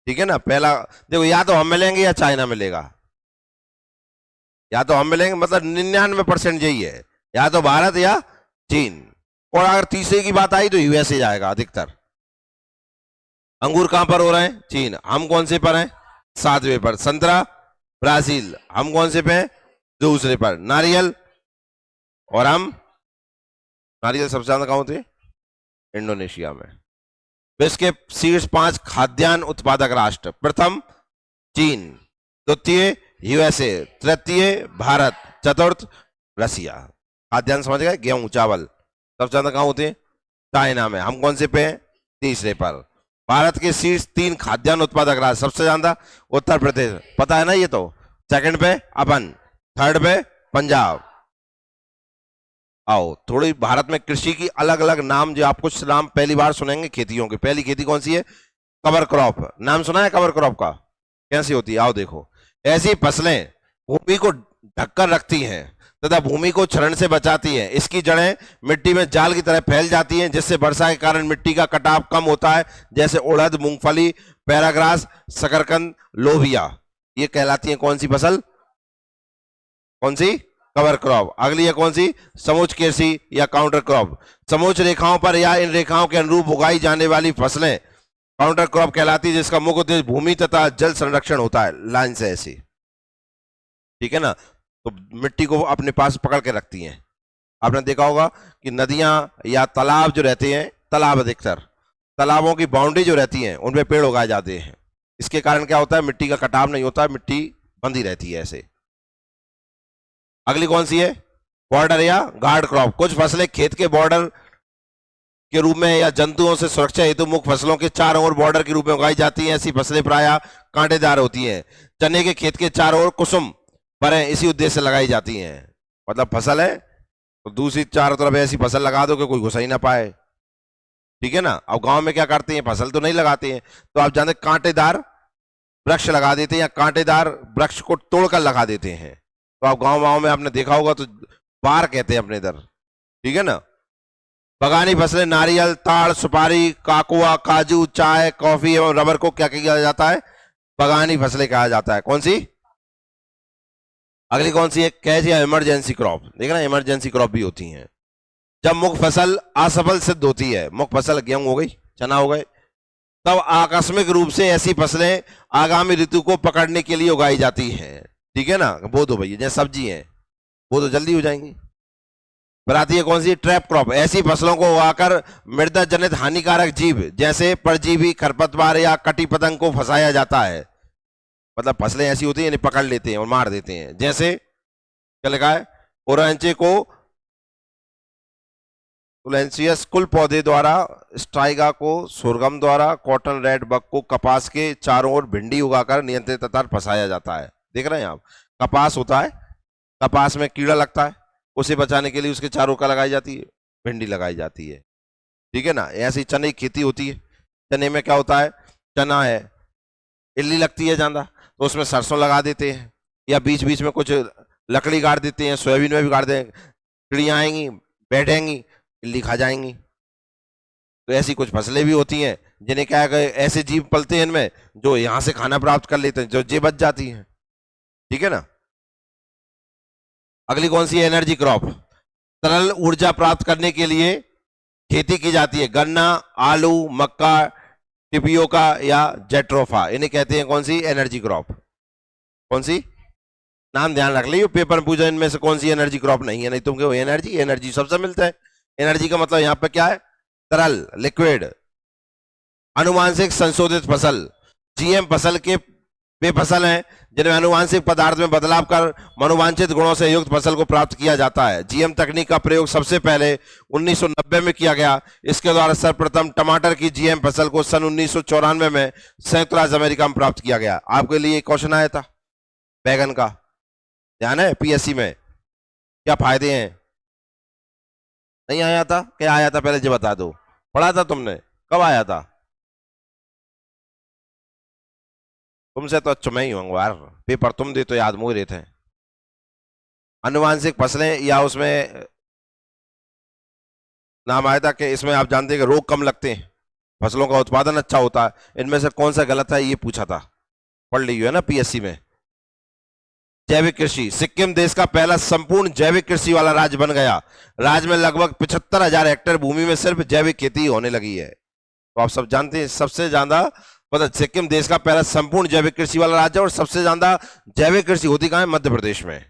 ठीक है ना। पहला देखो, या तो हम मिलेंगे या चाइना मिलेगा, या तो हम मिलेंगे, मतलब 99% यही है, या तो भारत या चीन। और अगर तीसरे की बात आई तो यूएसए जाएगा अधिकतर। अंगूर कहां पर हो रहे हैं? चीन। हम कौन से पर हैं? 7वें पर। संतरा, ब्राजील। हम कौन से पे हैं? दूसरे पर। नारियल, और हम, नारियल सबसे ज्यादा कहां होते हैं? इंडोनेशिया में। विश्व के शीर्ष 5 खाद्यान्न उत्पादक राष्ट्र, प्रथम चीन, द्वितीय यूएसए, तृतीय भारत, चतुर्थ रसिया। खाद्यान्न समझ गए? गेहूं, चावल सबसे ज्यादा कहां होते हैं? चाइना में। हम कौन से पे हैं? तीसरे पर। भारत के शीर्ष 3 खाद्यान्न उत्पादक राज्य, सबसे ज्यादा उत्तर प्रदेश, पता है ना ये तो। सेकंड पे अपन, थर्ड पे पंजाब। आओ थोड़ी भारत में कृषि की अलग अलग नाम, जो आप कुछ नाम पहली बार सुनेंगे खेतियों के। पहली खेती कौन सी है? Cover crop. नाम सुना है कवर क्रॉप का? कैसी होती है? आओ देखो। ऐसी फसलें भूमि को ढककर रखती हैं तथा भूमि को क्षरण से बचाती हैं। इसकी जड़ें मिट्टी में जाल की तरह फैल जाती हैं, जिससे वर्षा के कारण मिट्टी का कटाव कम होता है। जैसे उड़द, मूंगफली, पैराग्रास, शकरकंद, लोबिया, ये कहलाती है कौन सी फसल? कौन सी? Cover crop. अगली है कौन सी? समोच्च कृषि या काउंटर क्रॉप। समोच्च रेखाओं पर या इन रेखाओं के अनुरूप उगाई जाने वाली फसलें काउंटर क्रॉप कहलाती है, जिसका मुख्य उद्देश्य भूमि तथा जल संरक्षण होता है। लाइन से ऐसी, ठीक है ना। तो मिट्टी को अपने पास पकड़ के रखती हैं। आपने देखा होगा कि नदियां या तालाब जो रहते हैं, तालाब अधिकतर तालाबों की बाउंड्री जो रहती है उनपे पेड़ उगाए जाते हैं। इसके कारण क्या होता है? मिट्टी का कटाव नहीं होता, मिट्टी बंधी रहती है ऐसे। अगली कौन सी है? बॉर्डर या गार्ड क्रॉप। कुछ फसलें खेत के बॉर्डर के रूप में या जंतुओं से सुरक्षा हेतु मुख्य फसलों के चारों ओर बॉर्डर के रूप में उगाई जाती हैं। ऐसी फसलें प्रायः कांटेदार होती हैं। चने के खेत के चारों ओर कुसुम परें इसी उद्देश्य से लगाई जाती हैं। मतलब फसल है तो दूसरी चारों तरफ ऐसी फसल लगा दो कि कोई घुस ही ना पाए, ठीक है ना। अब गांव में क्या करते हैं? फसल तो नहीं लगाते हैं, तो आप जानते कांटेदार वृक्ष लगा देते हैं, या कांटेदार वृक्ष को तोड़कर लगा देते हैं। तो आप गांव में आपने देखा होगा तो बार कहते हैं अपने इधर, ठीक है ना। बगानी फसलें नारियल, ताड़, सुपारी, काकुआ, काजू, चाय, कॉफी एवं रबर को क्या किया जाता है? बगानी फसलें कहा जाता है। कौन सी? अगली कौन सी है? कैच या इमरजेंसी क्रॉप। देखना इमरजेंसी क्रॉप भी होती हैं जब मुख्य फसल असफल सिद्ध होती है। मुख्य फसल गेहूं हो गई, चना हो गए, तब आकस्मिक रूप से ऐसी फसलें आगामी ऋतु को पकड़ने के लिए उगाई जाती हैं, ठीक है ना, बो दो भैया, जैसे सब्जी है वो तो जल्दी हो जाएंगी। फिर आती है कौन सी, ट्रैप क्रॉप, ऐसी फसलों को उगाकर मृदा जनित हानिकारक जीव जैसे परजीवी, खरपतवार या कटी पतंग को फंसाया जाता है। मतलब फसलें ऐसी होती हैं, इन्हें पकड़ लेते हैं और मार देते हैं। जैसे क्या लिखा है, ओरेंचे को तुलेंसियस कुल पौधे द्वारा, स्ट्राइगा को सोरगम द्वारा, कॉटन रेड बग को कपास के चारों ओर भिंडी उगाकर नियंत्रित तथा फंसाया जाता है। देख रहे हैं आप, कपास होता है, कपास में कीड़ा लगता है, उसे बचाने के लिए उसके चारों का लगाई जाती है, भिंडी लगाई जाती है। ठीक है ना, ऐसी चने की खेती होती है। चने में क्या होता है, चना है, इल्ली लगती है ज्यादा, तो उसमें सरसों लगा देते हैं, या बीच बीच में कुछ लकड़ी गाड़ देते हैं, सोयाबीन में भी गाड़ दें, चिड़ियाँ आएंगी, बैठेंगी, इल्ली खा जाएंगी। तो ऐसी कुछ फसलें भी होती हैं जिन्हें क्या है, ऐसे जीव पलते हैं इनमें जो यहां से खाना प्राप्त कर लेते हैं, जो जे बच जाती हैं। ठीक है ना। अगली कौन सी है, एनर्जी क्रॉप, तरल ऊर्जा प्राप्त करने के लिए खेती की जाती है। गन्ना, आलू, मक्का, टिपियोका या जेट्रोफा, इन्हें कहते हैं कौन सी, एनर्जी क्रॉप। कौन सी, नाम ध्यान रख लीजिए, पेपर में पूछा इनमें से कौन सी एनर्जी क्रॉप नहीं है, नहीं तुम कहो एनर्जी, एनर्जी सबसे मिलता है। एनर्जी का मतलब यहां पे क्या है, तरल, लिक्विड। अनुवांशिक संशोधित फसल, जीएम फसल के वे फसल हैं जिनमें अनुवांशिक पदार्थ में बदलाव कर मनोवांछित गुणों से युक्त फसल को प्राप्त किया जाता है। जीएम तकनीक का प्रयोग सबसे पहले 1990 में किया गया। इसके द्वारा सर्वप्रथम टमाटर की जीएम फसल को सन 1994 में संयुक्त राज्य अमेरिका में प्राप्त किया गया। आपके लिए क्वेश्चन आया था बैगन का, ध्यान है, पीएससी में, क्या फायदे हैं। नहीं आया था, क्या आया था पहले जो बता दो, पढ़ा था तुमने, कब आया था, तुमसे तो अच्छा मैं ही हूँ यार, पेपर तुम दे तो याद मुझे रहे थे। अनुवांशिक फसलें, या उसमें नाम आया था कि इसमें आप जानते हैं कि रोग कम लगते हैं, फसलों का उत्पादन अच्छा होता है। इनमें से कौन सा गलत है ये पूछा था, पढ़ ली है ना पीएससी में। जैविक कृषि, सिक्किम देश का पहला संपूर्ण जैविक कृषि वाला राज्य बन गया। राज्य में लगभग 75,000 हेक्टेयर भूमि में सिर्फ जैविक खेती होने लगी है। तो आप सब जानते हैं सबसे ज्यादा, मतलब सिक्किम देश का पहला संपूर्ण जैविक कृषि वाला राज्य, और सबसे ज्यादा जैविक कृषि होती कहां है, मध्य प्रदेश में।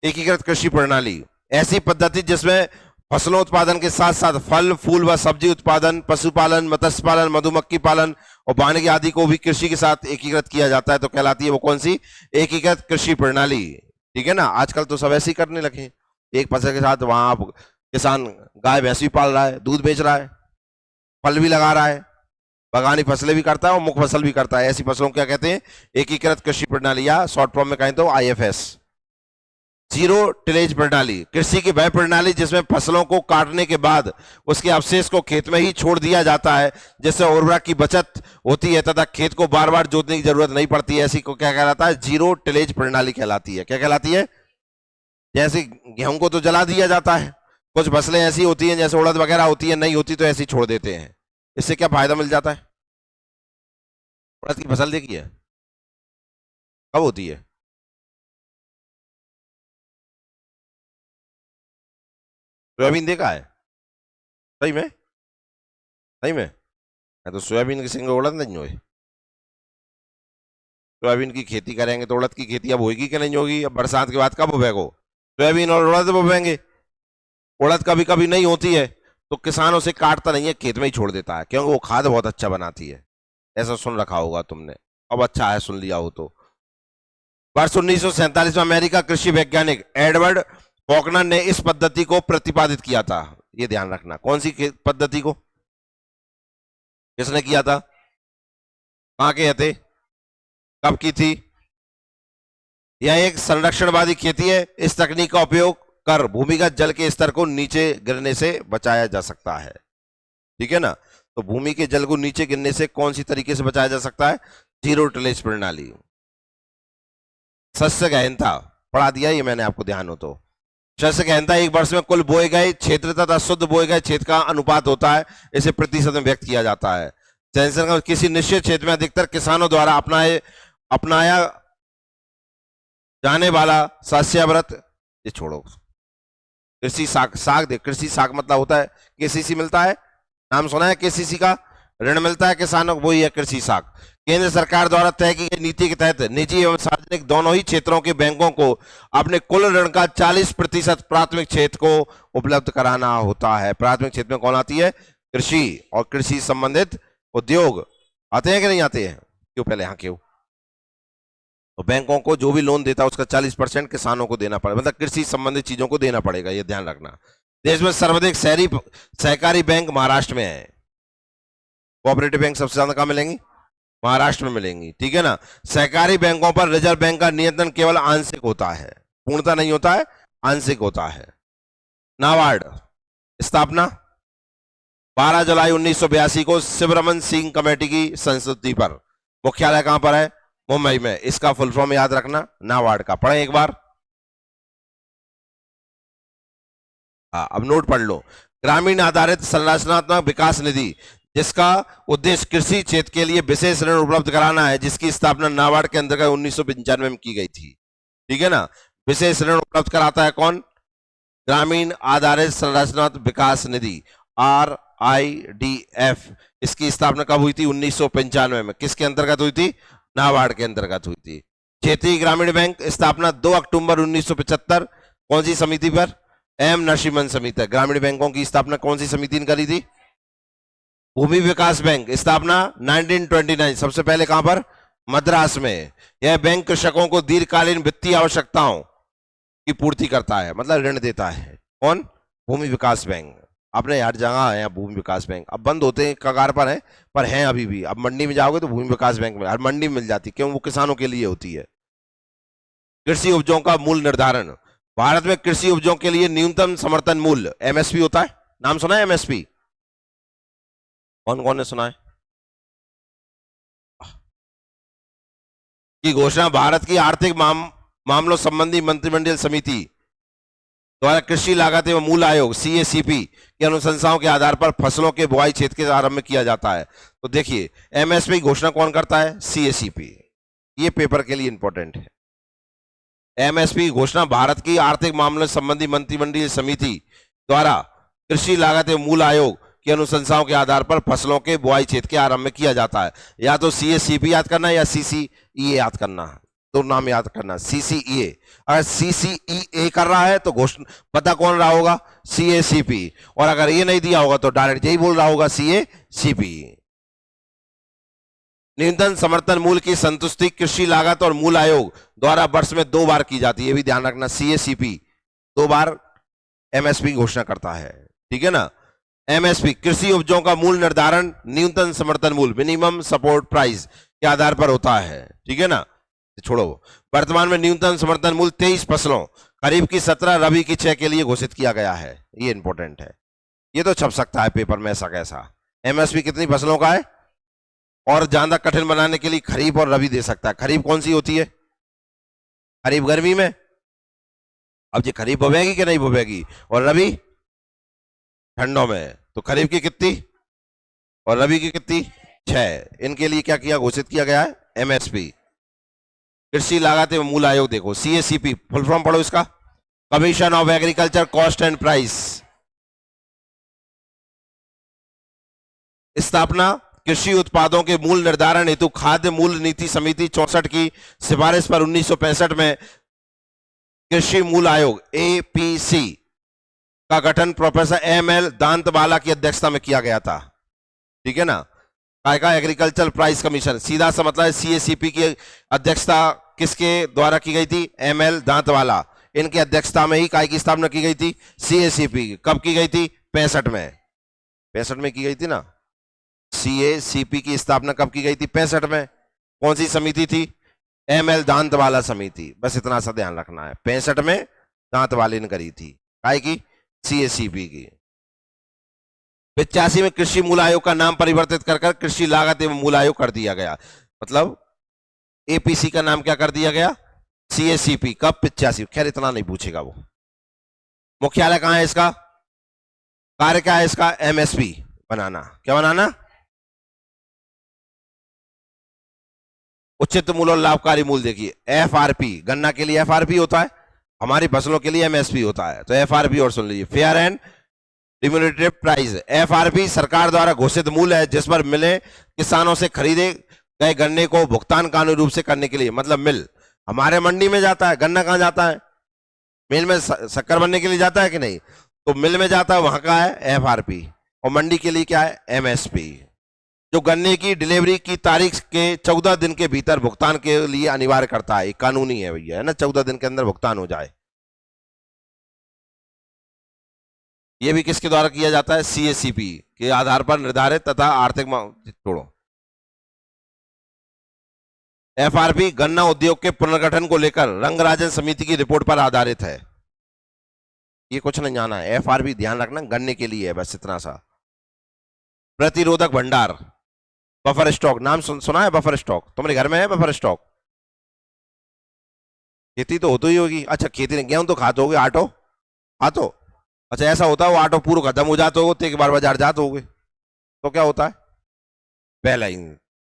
एकीकृत कृषि प्रणाली, ऐसी पद्धति जिसमें फसलों उत्पादन के साथ साथ फल, फूल व सब्जी उत्पादन, पशुपालन, मत्स्य पालन, मधुमक्खी पालन और वानिकी आदि को भी कृषि के साथ एकीकृत किया जाता है। तो कहलाती है वो कौन सी, एकीकृत कृषि प्रणाली। ठीक है ना, आजकल तो सब ऐसे ही करने लगे, एक फसल के साथ वहां आप किसान गाय भैंस भी पाल रहा है, दूध बेच रहा है, फल भी लगा रहा है, बागानी फसलें भी करता है और मुख्य फसल भी करता है। ऐसी फसलों को क्या कहते हैं, एकीकृत कृषि प्रणाली, या शॉर्ट फॉर्म में कहें तो आईएफएस। जीरो टिलेज प्रणाली, कृषि की वह प्रणाली जिसमें फसलों को काटने के बाद उसके अवशेष को खेत में ही छोड़ दिया जाता है, जिससे उर्वरक की बचत होती है तथा खेत को बार बार जोतने की जरूरत नहीं पड़ती है। ऐसी को क्या कहलाता है, जीरो टिलेज प्रणाली कहलाती है। क्या कहलाती है, जैसे गेहूं को तो जला दिया जाता है, कुछ फसलें ऐसी होती हैं जैसे उड़द वगैरह होती है, नहीं होती तो ऐसी छोड़ देते हैं। इससे क्या फायदा मिल जाता है, उड़द की फसल देखी है कब होती है, सोयाबीन देखा है, सही में, सही में, तो सोयाबीन की सिंग उड़द नहीं हुई। सोयाबीन की खेती करेंगे तो उड़द की खेती अब होगी कि नहीं होगी, अब बरसात के बाद कब बोएगो, सोयाबीन और उड़द बोएंगे। उड़द कभी कभी नहीं होती है तो किसान उसे काटता नहीं है, खेत में ही छोड़ देता है, क्योंकि वो खाद बहुत अच्छा बनाती है। ऐसा सुन रखा होगा तुमने, अब अच्छा है सुन लिया हो तो। वर्ष 1947 में अमेरिका कृषि वैज्ञानिक एडवर्ड फॉकनर ने इस पद्धति को प्रतिपादित किया था। ये ध्यान रखना, कौन सी पद्धति को किसने किया था, कहां के थे, कब की थी। यह एक संरक्षणवादी खेती है। इस तकनीक का उपयोग कर भूमिगत जल के स्तर को नीचे गिरने से बचाया जा सकता है। ठीक है ना, तो भूमि के जल को नीचे गिरने से कौन सी तरीके से बचाया जा सकता है, जीरो टिलेज प्रणाली। शस्य गहनता पढ़ा दिया ये मैंने आपको, ध्यान हो तो। शस्य गहनता एक वर्ष में कुल बोए गए क्षेत्र तथा शुद्ध बोए गए क्षेत्र का अनुपात होता है, इसे प्रतिशत में व्यक्त किया जाता है। जनसंख्या किसी निश्चित क्षेत्र में अधिकतर किसानों द्वारा अपनाया जाने वाला शस्यव्रत, ये छोड़ो, कृषि साख, साख दे, कृषि साख मतलब होता है केसीसी मिलता है, नाम सुना है केसीसी का, ऋण मिलता है किसानों को, वही है कृषि साख। केंद्र सरकार द्वारा तय की गई नीति के तहत निजी एवं सार्वजनिक दोनों ही क्षेत्रों के बैंकों को अपने कुल ऋण का 40% प्राथमिक क्षेत्र को उपलब्ध कराना होता है। प्राथमिक क्षेत्र में कौन आती है? कृषि और कृषि संबंधित उद्योग आते हैं कि नहीं आते हैं? क्यों पहले यहाँ क्यों? तो बैंकों को जो भी लोन देता है उसका 40% किसानों को देना पड़ेगा, मतलब कृषि संबंधित चीजों को देना पड़ेगा, ये ध्यान रखना। देश में सर्वाधिक सहकारी बैंक महाराष्ट्र में है। कोऑपरेटिव बैंक सबसे ज्यादा कहां मिलेंगी? महाराष्ट्र में मिलेंगी, ठीक है ना। सहकारी बैंकों पर रिजर्व बैंक का नियंत्रण केवल आंशिक होता है, पूर्णतः नहीं होता है, आंशिक होता है। नाबार्ड स्थापना 12 जुलाई 1982 को शिवरमन सिंह कमेटी की संस्तुति पर। मुख्यालय कहां पर है? मुंबई में। इसका फुल फॉर्म याद रखना नाबार्ड का, पढ़े एक बार। अब नोट पढ़ लो। ग्रामीण आधारित संरचनात्मक विकास निधि, जिसका उद्देश्य कृषि क्षेत्र के लिए विशेष ऋण उपलब्ध कराना है, जिसकी स्थापना नाबार्ड के अंतर्गत 1995 में की गई थी, ठीक है ना। विशेष ऋण उपलब्ध कराता है कौन? ग्रामीण आधारित संरचनात्मक विकास निधि, RIDF। इसकी स्थापना कब हुई थी? 1995 में। किसके अंतर्गत हुई थी? नाबार्ड के अंतर्गत हुई थी। क्षेत्रीय ग्रामीण बैंक स्थापना 2 अक्टूबर 1975। कौन सी समिति पर? M नरसिम्हन समिति। ग्रामीण बैंकों की स्थापना कौन सी समिति ने करी थी? भूमि विकास बैंक स्थापना 1929। सबसे पहले कहां पर? मद्रास में। यह बैंक कृषकों को दीर्घकालीन वित्तीय आवश्यकताओं की पूर्ति करता है, मतलब ऋण देता है। कौन? भूमि विकास बैंक। अपने हर जगह है भूमि विकास बैंक, अब बंद होते हैं, कगार पर है, पर हैं अभी भी। अब मंडी में जाओगे तो भूमि विकास बैंक में हर मंडी में मिल जाती है, क्यों? वो किसानों के लिए होती है। कृषि उपजों का मूल्य निर्धारण। भारत में कृषि उपजों के लिए न्यूनतम समर्थन मूल्य MSP होता है। नाम सुना है MSP? कौन कौन ने सुना है? की घोषणा भारत की आर्थिक मामलों संबंधी मंत्रिमंडलीय समिति द्वारा कृषि लागत एवं मूल्य आयोग CACP की अनुशंसाओं के आधार पर फसलों के बुआई क्षेत्र के आरंभ में किया जाता है। तो देखिए MSP घोषणा कौन करता है? CACP। ये पेपर के लिए इंपॉर्टेंट है। MSP घोषणा भारत की आर्थिक मामलों संबंधी मंत्रिमंडलीय समिति द्वारा कृषि लागत एवं मूल्य आयोग की अनुशंसाओं के आधार पर फसलों के बुआई क्षेत्र के आरंभ में किया जाता है। या तो CACP याद करना है या CCEA याद करना है, तो नाम याद करना। CCEA, अगर CCEA कर रहा है तो घोषणा पता कौन रहा होगा? CACP। और अगर ये नहीं दिया होगा तो डायरेक्ट यही बोल रहा होगा CACP। न्यूनतम समर्थन मूल्य की संतुष्टि कृषि लागत और मूल्य आयोग द्वारा वर्ष में 2 बार की जाती है, ये भी ध्यान रखना। CACP 2 बार MSP घोषणा करता है, ठीक है ना। MSP कृषि उपजों का मूल्य निर्धारण न्यूनतम समर्थन मूल्य, मिनिमम सपोर्ट प्राइस के आधार पर होता है, ठीक है ना। छोड़ो, वर्तमान में न्यूनतम समर्थन मूल्य 23 फसलों, खरीफ की 17, रबी की 6 के लिए घोषित किया गया है। ये इंपॉर्टेंट है, ये तो छप सकता है पेपर में ऐसा कैसा। MSP कितनी फसलों का है? और ज्यादा कठिन बनाने के लिए खरीफ और रबी दे सकता है। खरीफ कौन सी होती है? खरीफ गर्मी में। अब ये खरीफ बोवेगी कि नहीं बोवेगी? और रबी ठंडों में। तो खरीफ की कितनी और रबी की कितनी? 6। इनके लिए क्या किया? घोषित किया गया है MSP। कृषि लागत एवं मूल्य आयोग देखो, CACP फुल फॉर्म पढ़ो इसका, commission of agriculture cost and price. स्थापना कृषि उत्पादों के मूल्य निर्धारण हेतु खाद्य मूल्य नीति समिति 64 की सिफारिश पर 1965 में कृषि मूल्य आयोग APC का गठन प्रोफेसर ML दांतवाला की अध्यक्षता में किया गया था, ठीक है ना। का एग्रीकल्चर प्राइस कमीशन, सीधा सा मतलब है CACP की अध्यक्षता किसके द्वारा की गई थी? ML दांतवाला। इनकी अध्यक्षता में ही काय की स्थापना की गई थी? CACP। कब की गई थी? 65 में। 65 में की गई थी ना। CACP की स्थापना कब की गई थी? 65 में। कौन सी समिति थी? ML दांतवाला समिति। बस इतना सा ध्यान रखना है, 65 में दांतवाले ने करी थी। काय की? CACP की। 85 में कृषि मूल्य आयोग का नाम परिवर्तित कर कृषि लागत एवं मूल्य आयोग कर दिया गया। मतलब APC का नाम क्या कर दिया गया? CACP। कब? 85। खैर इतना नहीं पूछेगा वो। मुख्यालय कहां है इसका? कार्य क्या है इसका? MSP बनाना। क्या बनाना? उचित मूल्य और लाभकारी मूल्य। देखिए FRP, गन्ना के लिए FRP होता है, हमारी फसलों के लिए MSP होता है। तो FRP और सुन लीजिए, fair and remunerative price. FRP सरकार द्वारा घोषित मूल्य है जिस पर मिले किसानों से खरीदे गए गन्ने को भुगतान कानूनी रूप से करने के लिए, मतलब मिल। हमारे मंडी में जाता है गन्ना, कहाँ जाता है? मिल में शक्कर बनने के लिए जाता है कि नहीं? तो मिल में जाता है, वहां का है एफआरपी, और मंडी के लिए क्या है? एमएसपी। जो गन्ने की डिलीवरी की तारीख के 14 दिन के भीतर भुगतान के लिए अनिवार्य करता है, कानूनी है भैया, है ना, 14 दिन के अंदर भुगतान हो जाए। यह भी किसके द्वारा किया जाता है? सीएसीपी के आधार पर निर्धारित तथा आर्थिक छोड़ो। एफआरपी गन्ना उद्योग के पुनर्गठन को लेकर रंगराजन समिति की रिपोर्ट पर आधारित है। ये कुछ नहीं जाना है, एफआरपी ध्यान रखना गन्ने के लिए है, बस इतना सा। प्रतिरोधक भंडार, बफर स्टॉक, नाम सुना है? बफर स्टॉक तुम्हारे घर में है? बफर स्टॉक खेती तो होती ही होगी। अच्छा, खेती नहीं, गेहूं तो खाते होगे, आटो खाते हो? अच्छा, ऐसा होता है वो आटो पूरा खत्म हो जाते हो तो एक बार बाजार जाते होगे, तो क्या होता है? पहले ही,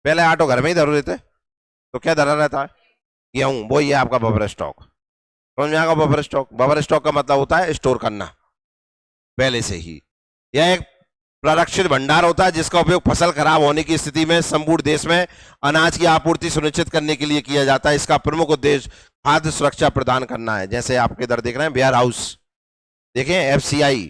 पहले आटो घर में ही धर लेते, तो क्या धरा रहता है? गेहूं, वो ये आपका बफर स्टॉक। समझ में आएगा? बफर स्टॉक, बफर स्टॉक का मतलब होता है स्टोर करना पहले से ही। यह एक प्रारक्षित भंडार होता है जिसका उपयोग फसल खराब होने की स्थिति में संपूर्ण देश में अनाज की आपूर्ति सुनिश्चित करने के लिए किया जाता है। इसका प्रमुख उद्देश्य खाद्य सुरक्षा प्रदान करना है। जैसे आपके इधर देख रहे हैं वेयर हाउस, देखें एफसीआई,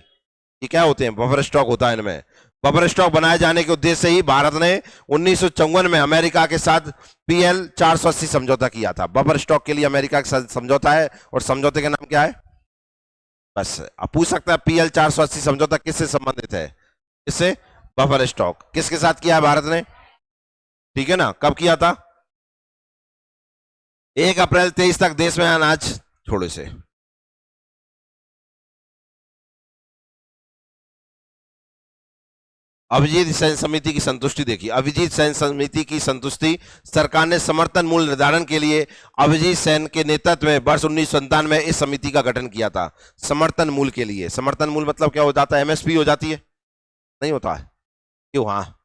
ये क्या होते हैं? बफर स्टॉक होता है इनमें। बफर स्टॉक बनाए जाने के उद्देश्य से ही भारत ने 1954 में अमेरिका के साथ पीएल 480 समझौता किया था। बफर स्टॉक के लिए अमेरिका के साथ समझौता है, और समझौते का नाम क्या है? बस आप पूछ सकते हैं पीएल 480 समझौता किससे संबंधित है? इससे बफर स्टॉक किसके साथ किया है भारत ने? ठीक है ना, कब किया था? 1 अप्रैल 23 तक देश में अनाज छोड़े से। अभिजीत सेन समिति की संतुष्टि देखिए, अभिजीत सेन समिति की संतुष्टि, सरकार ने समर्थन मूल्य निर्धारण के लिए अभिजीत सेन के नेतृत्व में वर्ष 1997 में इस समिति का गठन किया था। समर्थन मूल्य के लिए, समर्थन मूल्य मतलब क्या हो जाता है? एमएसपी हो जाती है? नहीं होता है क्यों? हाँ,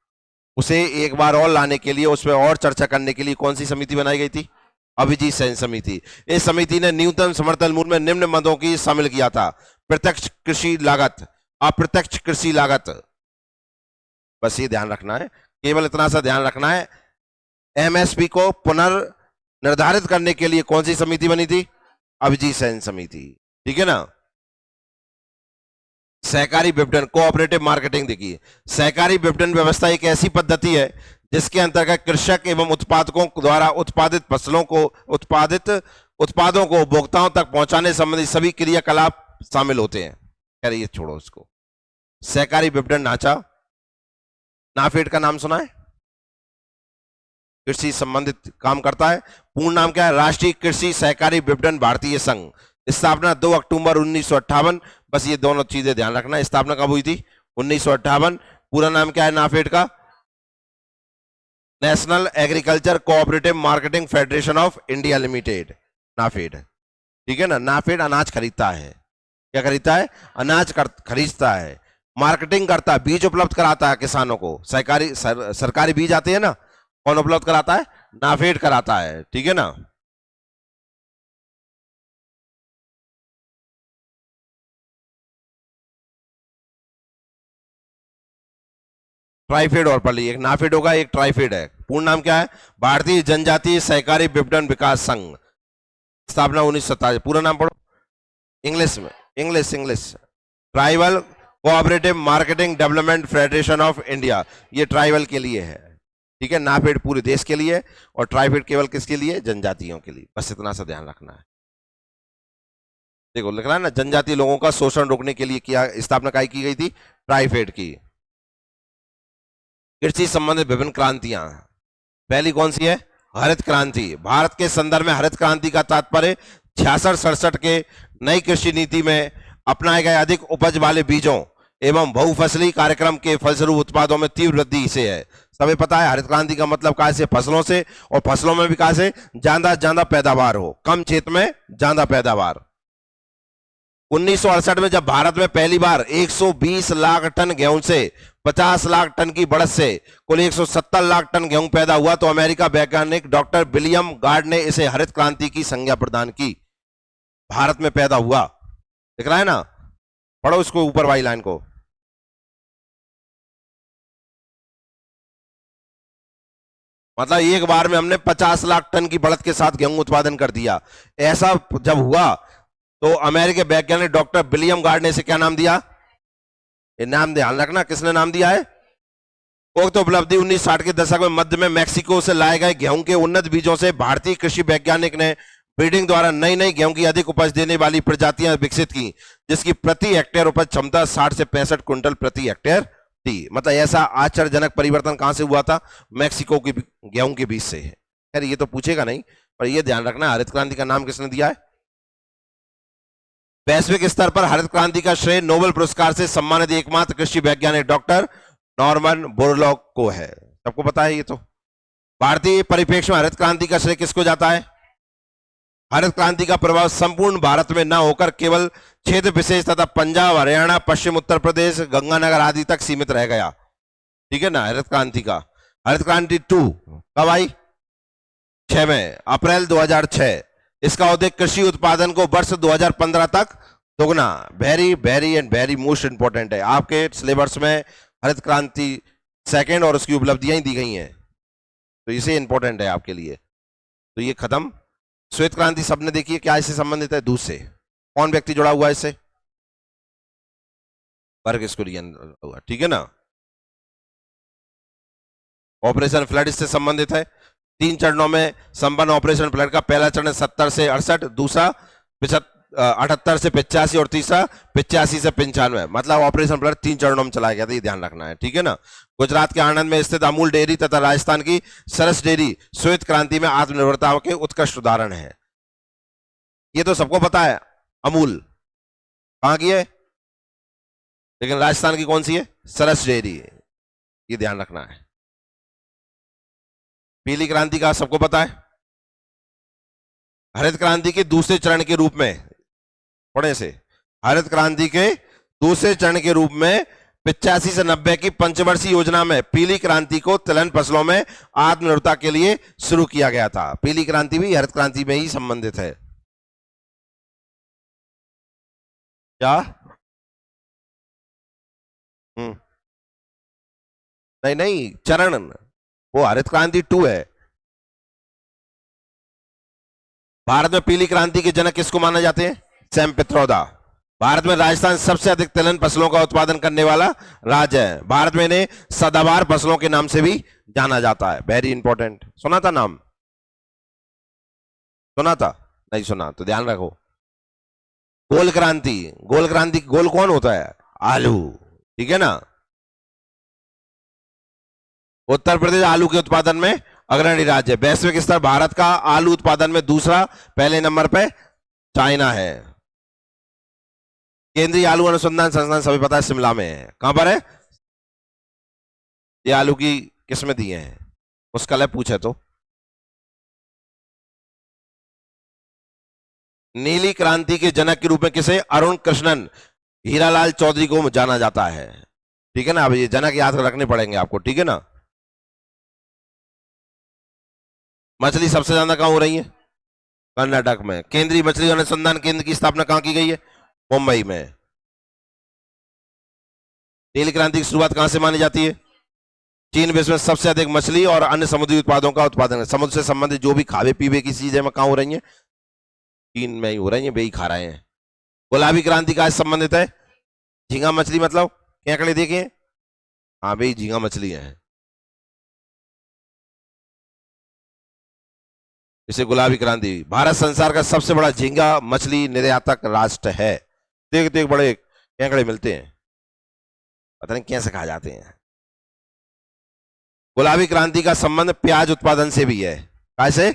उसे एक बार और लाने के लिए, उस पर और चर्चा करने के लिए कौन सी समिति बनाई गई थी? अभिजीत सेन समिति। इस समिति ने न्यूनतम समर्थन मूल्य में निम्न मदों की शामिल किया था: प्रत्यक्ष कृषि लागत, अप्रत्यक्ष कृषि लागत, बस ये ध्यान रखना है, केवल इतना सा ध्यान रखना है। एमएसपी को पुनर्निर्धारित करने के लिए कौन सी समिति बनी थी? अभिजीत सेन समिति, ठीक है ना। सहकारी विपणन, कोऑपरेटिव मार्केटिंग देखिए, सहकारी विपणन व्यवस्था एक ऐसी पद्धति है जिसके अंतर्गत कृषक एवं उत्पादकों द्वारा उत्पादित फसलों को, उत्पादों को उपभोक्ताओं तक पहुंचाने संबंधी सभी क्रियाकलाप शामिल होते हैं। खैर ये छोड़ो इसको। सहकारी विपणन ढांचा, नाफेड का नाम सुना है? कृषि संबंधित काम करता है। पूर्ण नाम क्या है? राष्ट्रीय कृषि सहकारी विपणन भारतीय संघ। स्थापना 2 अक्टूबर 1958। बस ये दोनों चीजें ध्यान रखना। स्थापना कब हुई थी? 1958। पूरा नाम क्या है नाफेड का? National agriculture cooperative marketing federation of India limited, NAFED, ठीक है ना। नाफेड अनाज खरीदता है, क्या खरीदता है? अनाज खरीदता है, मार्केटिंग करता है, बीज उपलब्ध कराता है किसानों को। सरकारी सरकारी बीज आते हैं ना, कौन उपलब्ध कराता है? नाफेड कराता है, ठीक है ना। ट्राइफेड और पढ़ लीजिए, एक नाफेड होगा एक ट्राइफेड है। पूर्ण नाम क्या है? भारतीय जनजातीय सहकारी विपणन विकास संघ। स्थापना 1927। पूरा नाम पढ़ो इंग्लिश में, English English. Tribal cooperative marketing development federation of India, ये ट्राइबल के लिए है, ठीक है। नाफेड पूरे देश के लिए, और ट्राइफेड केवल किसके लिए? जनजातियों के लिए। बस इतना सा ध्यान रखना है। देखो लिख रहा है ना, जनजातीय लोगों का शोषण रोकने के लिए किया, स्थापना काय की गई थी? ट्राइफेड की। कृषि संबंधित विभिन्न क्रांतियां, पहली कौन सी है? हरित क्रांति। भारत के संदर्भ में हरित क्रांति का तात्पर्य 66-67 के नई कृषि नीति में अपनाए गए अधिक उपज वाले बीजों एवं बहुफसली कार्यक्रम के फलस्वरूप उत्पादों में तीव्र वृद्धि से है। सभी पता है हरित क्रांति का मतलब कहा से? फसलों से, और फसलों में भी कहा से? ज्यादा पैदावार हो, कम क्षेत्र में ज्यादा पैदावार। 1968 में जब भारत में पहली बार 120 लाख टन गेहूं से 50 लाख टन की बढ़त से कुल 170 लाख टन गेहूं पैदा हुआ, तो अमेरिका वैज्ञानिक डॉक्टर विलियम गार्ड ने इसे हरित क्रांति की संज्ञा प्रदान की। भारत में पैदा हुआ, दिख रहा है ना, पढ़ो इसको ऊपर वाली लाइन को। मतलब एक बार में हमने 50 लाख टन की बढ़त के साथ गेहूं उत्पादन कर दिया। ऐसा जब हुआ तो अमेरिकी वैज्ञानिक डॉक्टर विलियम गार्ड ने इसे क्या नाम दिया? ये नाम ध्यान रखना, किसने नाम दिया है? उक्त उपलब्धि 1960 के दशक में मध्य में मैक्सिको से लाए गए गेहूं के उन्नत बीजों से भारतीय कृषि वैज्ञानिक ने ब्रीडिंग द्वारा नई नई गेहूं की अधिक उपज देने वाली प्रजातियां विकसित की, जिसकी प्रति हेक्टेयर उपज क्षमता 60 से 65 क्विंटल प्रति हेक्टेयर थी। मतलब ऐसा आश्चर्यजनक परिवर्तन कहां से हुआ था? मैक्सिको की गेहूं के बीज से। खैर ये तो पूछेगा नहीं, पर यह ध्यान रखना हरित क्रांति का नाम किसने दिया है? वैश्विक स्तर पर हरित क्रांति का श्रेय नोबेल पुरस्कार से सम्मानित एकमात्र कृषि वैज्ञानिक डॉक्टर नॉर्मन बोरलॉग को है। सबको पता है ये तो। भारतीय परिप्रेक्ष्य में हरित क्रांति का श्रेय किसको जाता है? हरित क्रांति का प्रभाव संपूर्ण भारत में न होकर केवल क्षेत्र विशेष तथा पंजाब, हरियाणा, पश्चिम उत्तर प्रदेश, गंगानगर आदि तक सीमित रह गया। ठीक है ना? हरित क्रांति का, हरित क्रांति 2 कब आई? 6 में, अप्रैल 2006। इसका उद्देश्य कृषि उत्पादन को वर्ष 2015 तक दोगुना। Very very and very most important है। आपके सिलेबस में हरित क्रांति सेकंड और उसकी उपलब्धियां दी गई हैं, तो इसे इंपॉर्टेंट है आपके लिए। तो ये खत्म। श्वेत क्रांति सबने देखी है, क्या इससे संबंधित है? दूध से। कौन व्यक्ति जुड़ा हुआ है इससे? वर्ग स्कुरियन हुआ, ठीक है ना? ऑपरेशन फ्लड इससे संबंधित है। 3 चरणों में संपन्न ऑपरेशन फ्लड का पहला चरण 70 से 68, दूसरा 78 से 85 और तीसरा 85 से 95। मतलब ऑपरेशन फ्लड 3 चरणों में चलाया गया था, ये ध्यान रखना है, ठीक है ना? गुजरात के आणंद में स्थित अमूल डेयरी तथा राजस्थान की सरस डेयरी श्वेत क्रांति में आत्मनिर्भरता के उत्कृष्ट उदाहरण है। ये तो सबको पता है, अमूल कहां की है, लेकिन राजस्थान की कौन सी है? सरस डेयरी, ये ध्यान रखना है। पीली क्रांति का सबको पता है। हरित क्रांति के दूसरे चरण के रूप में, पढ़े से, हरित क्रांति के दूसरे चरण के रूप में 85 से 90 की पंचवर्षीय योजना में पीली क्रांति को तिलहन फसलों में आत्मनिर्भरता के लिए शुरू किया गया था। पीली क्रांति भी हरित क्रांति में ही संबंधित है। क्या? नहीं नहीं, चरण, वो हरित क्रांति 2 है। भारत में पीली क्रांति के जनक किसको माना जाते हैं? सैम पित्रोदा। भारत में राजस्थान सबसे अधिक तिलहन फसलों का उत्पादन करने वाला राज्य है। भारत में इन्हें सदाबहार फसलों के नाम से भी जाना जाता है। Very important. सुना था नाम? सुना था? नहीं सुना तो ध्यान रखो। गोल क्रांति, गोल क्रांति, गोल कौन होता है? आलू, ठीक है ना? उत्तर प्रदेश आलू के उत्पादन में अग्रणी राज्य। वैश्विक स्तर भारत का आलू उत्पादन में दूसरा, पहले नंबर पे चाइना है। केंद्रीय आलू अनुसंधान संस्थान सभी पता है शिमला में है। कहां पर है? ये आलू की किस्में दी हैं, उसका ले पूछे तो। नीली क्रांति के जनक के रूप में किसे? अरुण कृष्णन हीरालाल चौधरी को जाना जाता है, ठीक है ना? अब ये जनक याद रखने पड़ेंगे आपको, ठीक है ना? मछली सबसे ज्यादा कहां हो रही है? कर्नाटक में। केंद्रीय मछली अनुसंधान केंद्र की स्थापना कहां की गई है? मुंबई में। नीली क्रांति की शुरुआत कहां से मानी जाती है? चीन विश्व में सबसे अधिक मछली और अन्य समुद्री उत्पादों का उत्पादन है। समुद्र से संबंधित जो भी खावे पीवे की चीजें कहां हो रही है? चीन में ही हो रही है, वे ही खा रहे हैं। गुलाबी क्रांति का संबंधित है झींगा मछली, मतलब केकड़े देखे? हाँ भाई, झींगा मछली है, इसे गुलाबी क्रांति। भारत संसार का सबसे बड़ा झींगा मछली निर्यातक राष्ट्र है। देख देख बड़े केकड़े मिलते हैं, पता नहीं कैसे खा जाते हैं। गुलाबी क्रांति का संबंध प्याज उत्पादन से भी है। कैसे?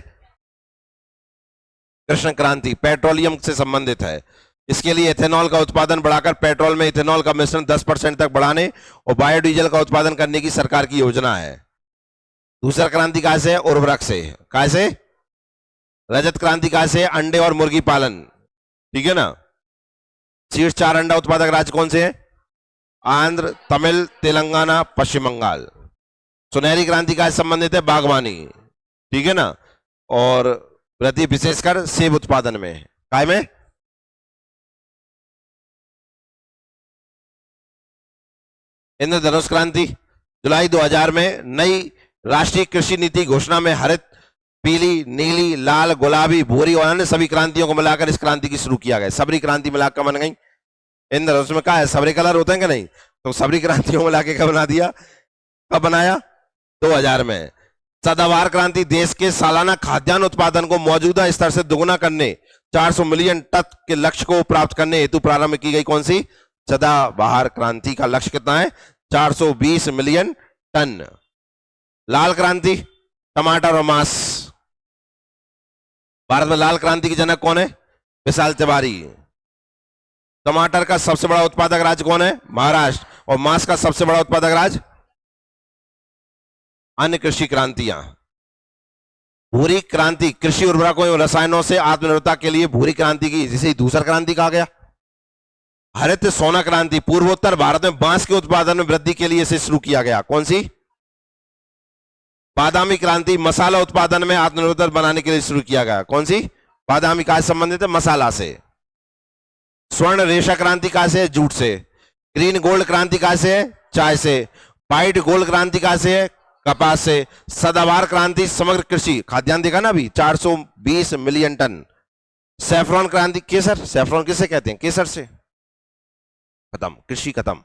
कृष्ण क्रांति पेट्रोलियम से संबंधित है। इसके लिए इथेनॉल का उत्पादन बढ़ाकर पेट्रोल में इथेनॉल का मिश्रण 10% तक बढ़ाने और बायोडीजल का उत्पादन करने की सरकार की योजना है। दूसरा क्रांति कहां से? उर्वरक से। कैसे? रजत क्रांति कहां से? अंडे और मुर्गी पालन, ठीक है ना? शीर्ष 4 अंडा उत्पादक राज्य कौन से हैं? आंध्र, तमिल, तेलंगाना, पश्चिम बंगाल। सुनहरी क्रांति का संबंधित है बागवानी, ठीक है ना? और वृद्धि विशेषकर सेब उत्पादन में। काय में? इंद्रधनुष क्रांति जुलाई 2000 में नई राष्ट्रीय कृषि नीति घोषणा में हरित, पीली, नीली, लाल, गुलाबी, भूरी और अन्य सभी क्रांतियों को मिलाकर इस क्रांति की शुरू किया गया। सबरी क्रांति मिलाकर बन गई। इंद्र, उसमें क्या है, सबरे कलर होते हैं कि नहीं, तो सबरी क्रांतियों को मिला के कब बना दिया, कब बनाया, 2000 में। सदाबहार क्रांति देश के सालाना खाद्यान्न उत्पादन को मौजूदा स्तर से दुगुना करने, 400 मिलियन टन के लक्ष्य को प्राप्त करने हेतु प्रारंभ की गई कौन सी, सदाबहार क्रांति का लक्ष्य कितना है, 420 मिलियन टन। लाल क्रांति, टमाटर और मांस। भारत में लाल क्रांति की जनक कौन है, विशाल तिवारी। टमाटर का सबसे बड़ा उत्पादक राज्य कौन है, महाराष्ट्र। और मांस का सबसे बड़ा उत्पादक राज्य। अन्य कृषि क्रांतियां, भूरी क्रांति कृषि उर्वरकों एवं रसायनों से आत्मनिर्भरता के लिए भूरी क्रांति की, जिसे दूसरा क्रांति कहा गया। हरित सोना क्रांति पूर्वोत्तर भारत में बांस के उत्पादन में वृद्धि के लिए इसे शुरू किया गया, कौन सी, बादामी क्रांति मसाला उत्पादन में आत्मनिर्भर बनाने के लिए शुरू किया गया, कौन सी, बादामी का संबंधित है मसाला से। स्वर्ण रेशा क्रांति का से है, जूट से। ग्रीन गोल्ड क्रांति का से है, चाय से। व्हाइट गोल्ड क्रांति का से है, कपास से। सदाबहार क्रांति समग्र कृषि, खाद्यान्न देखा ना अभी, 420 मिलियन टन। सैफरॉन क्रांति, केसर, सैफरॉन किसे कहते हैं, केसर से। खत्म, कृषि खत्म।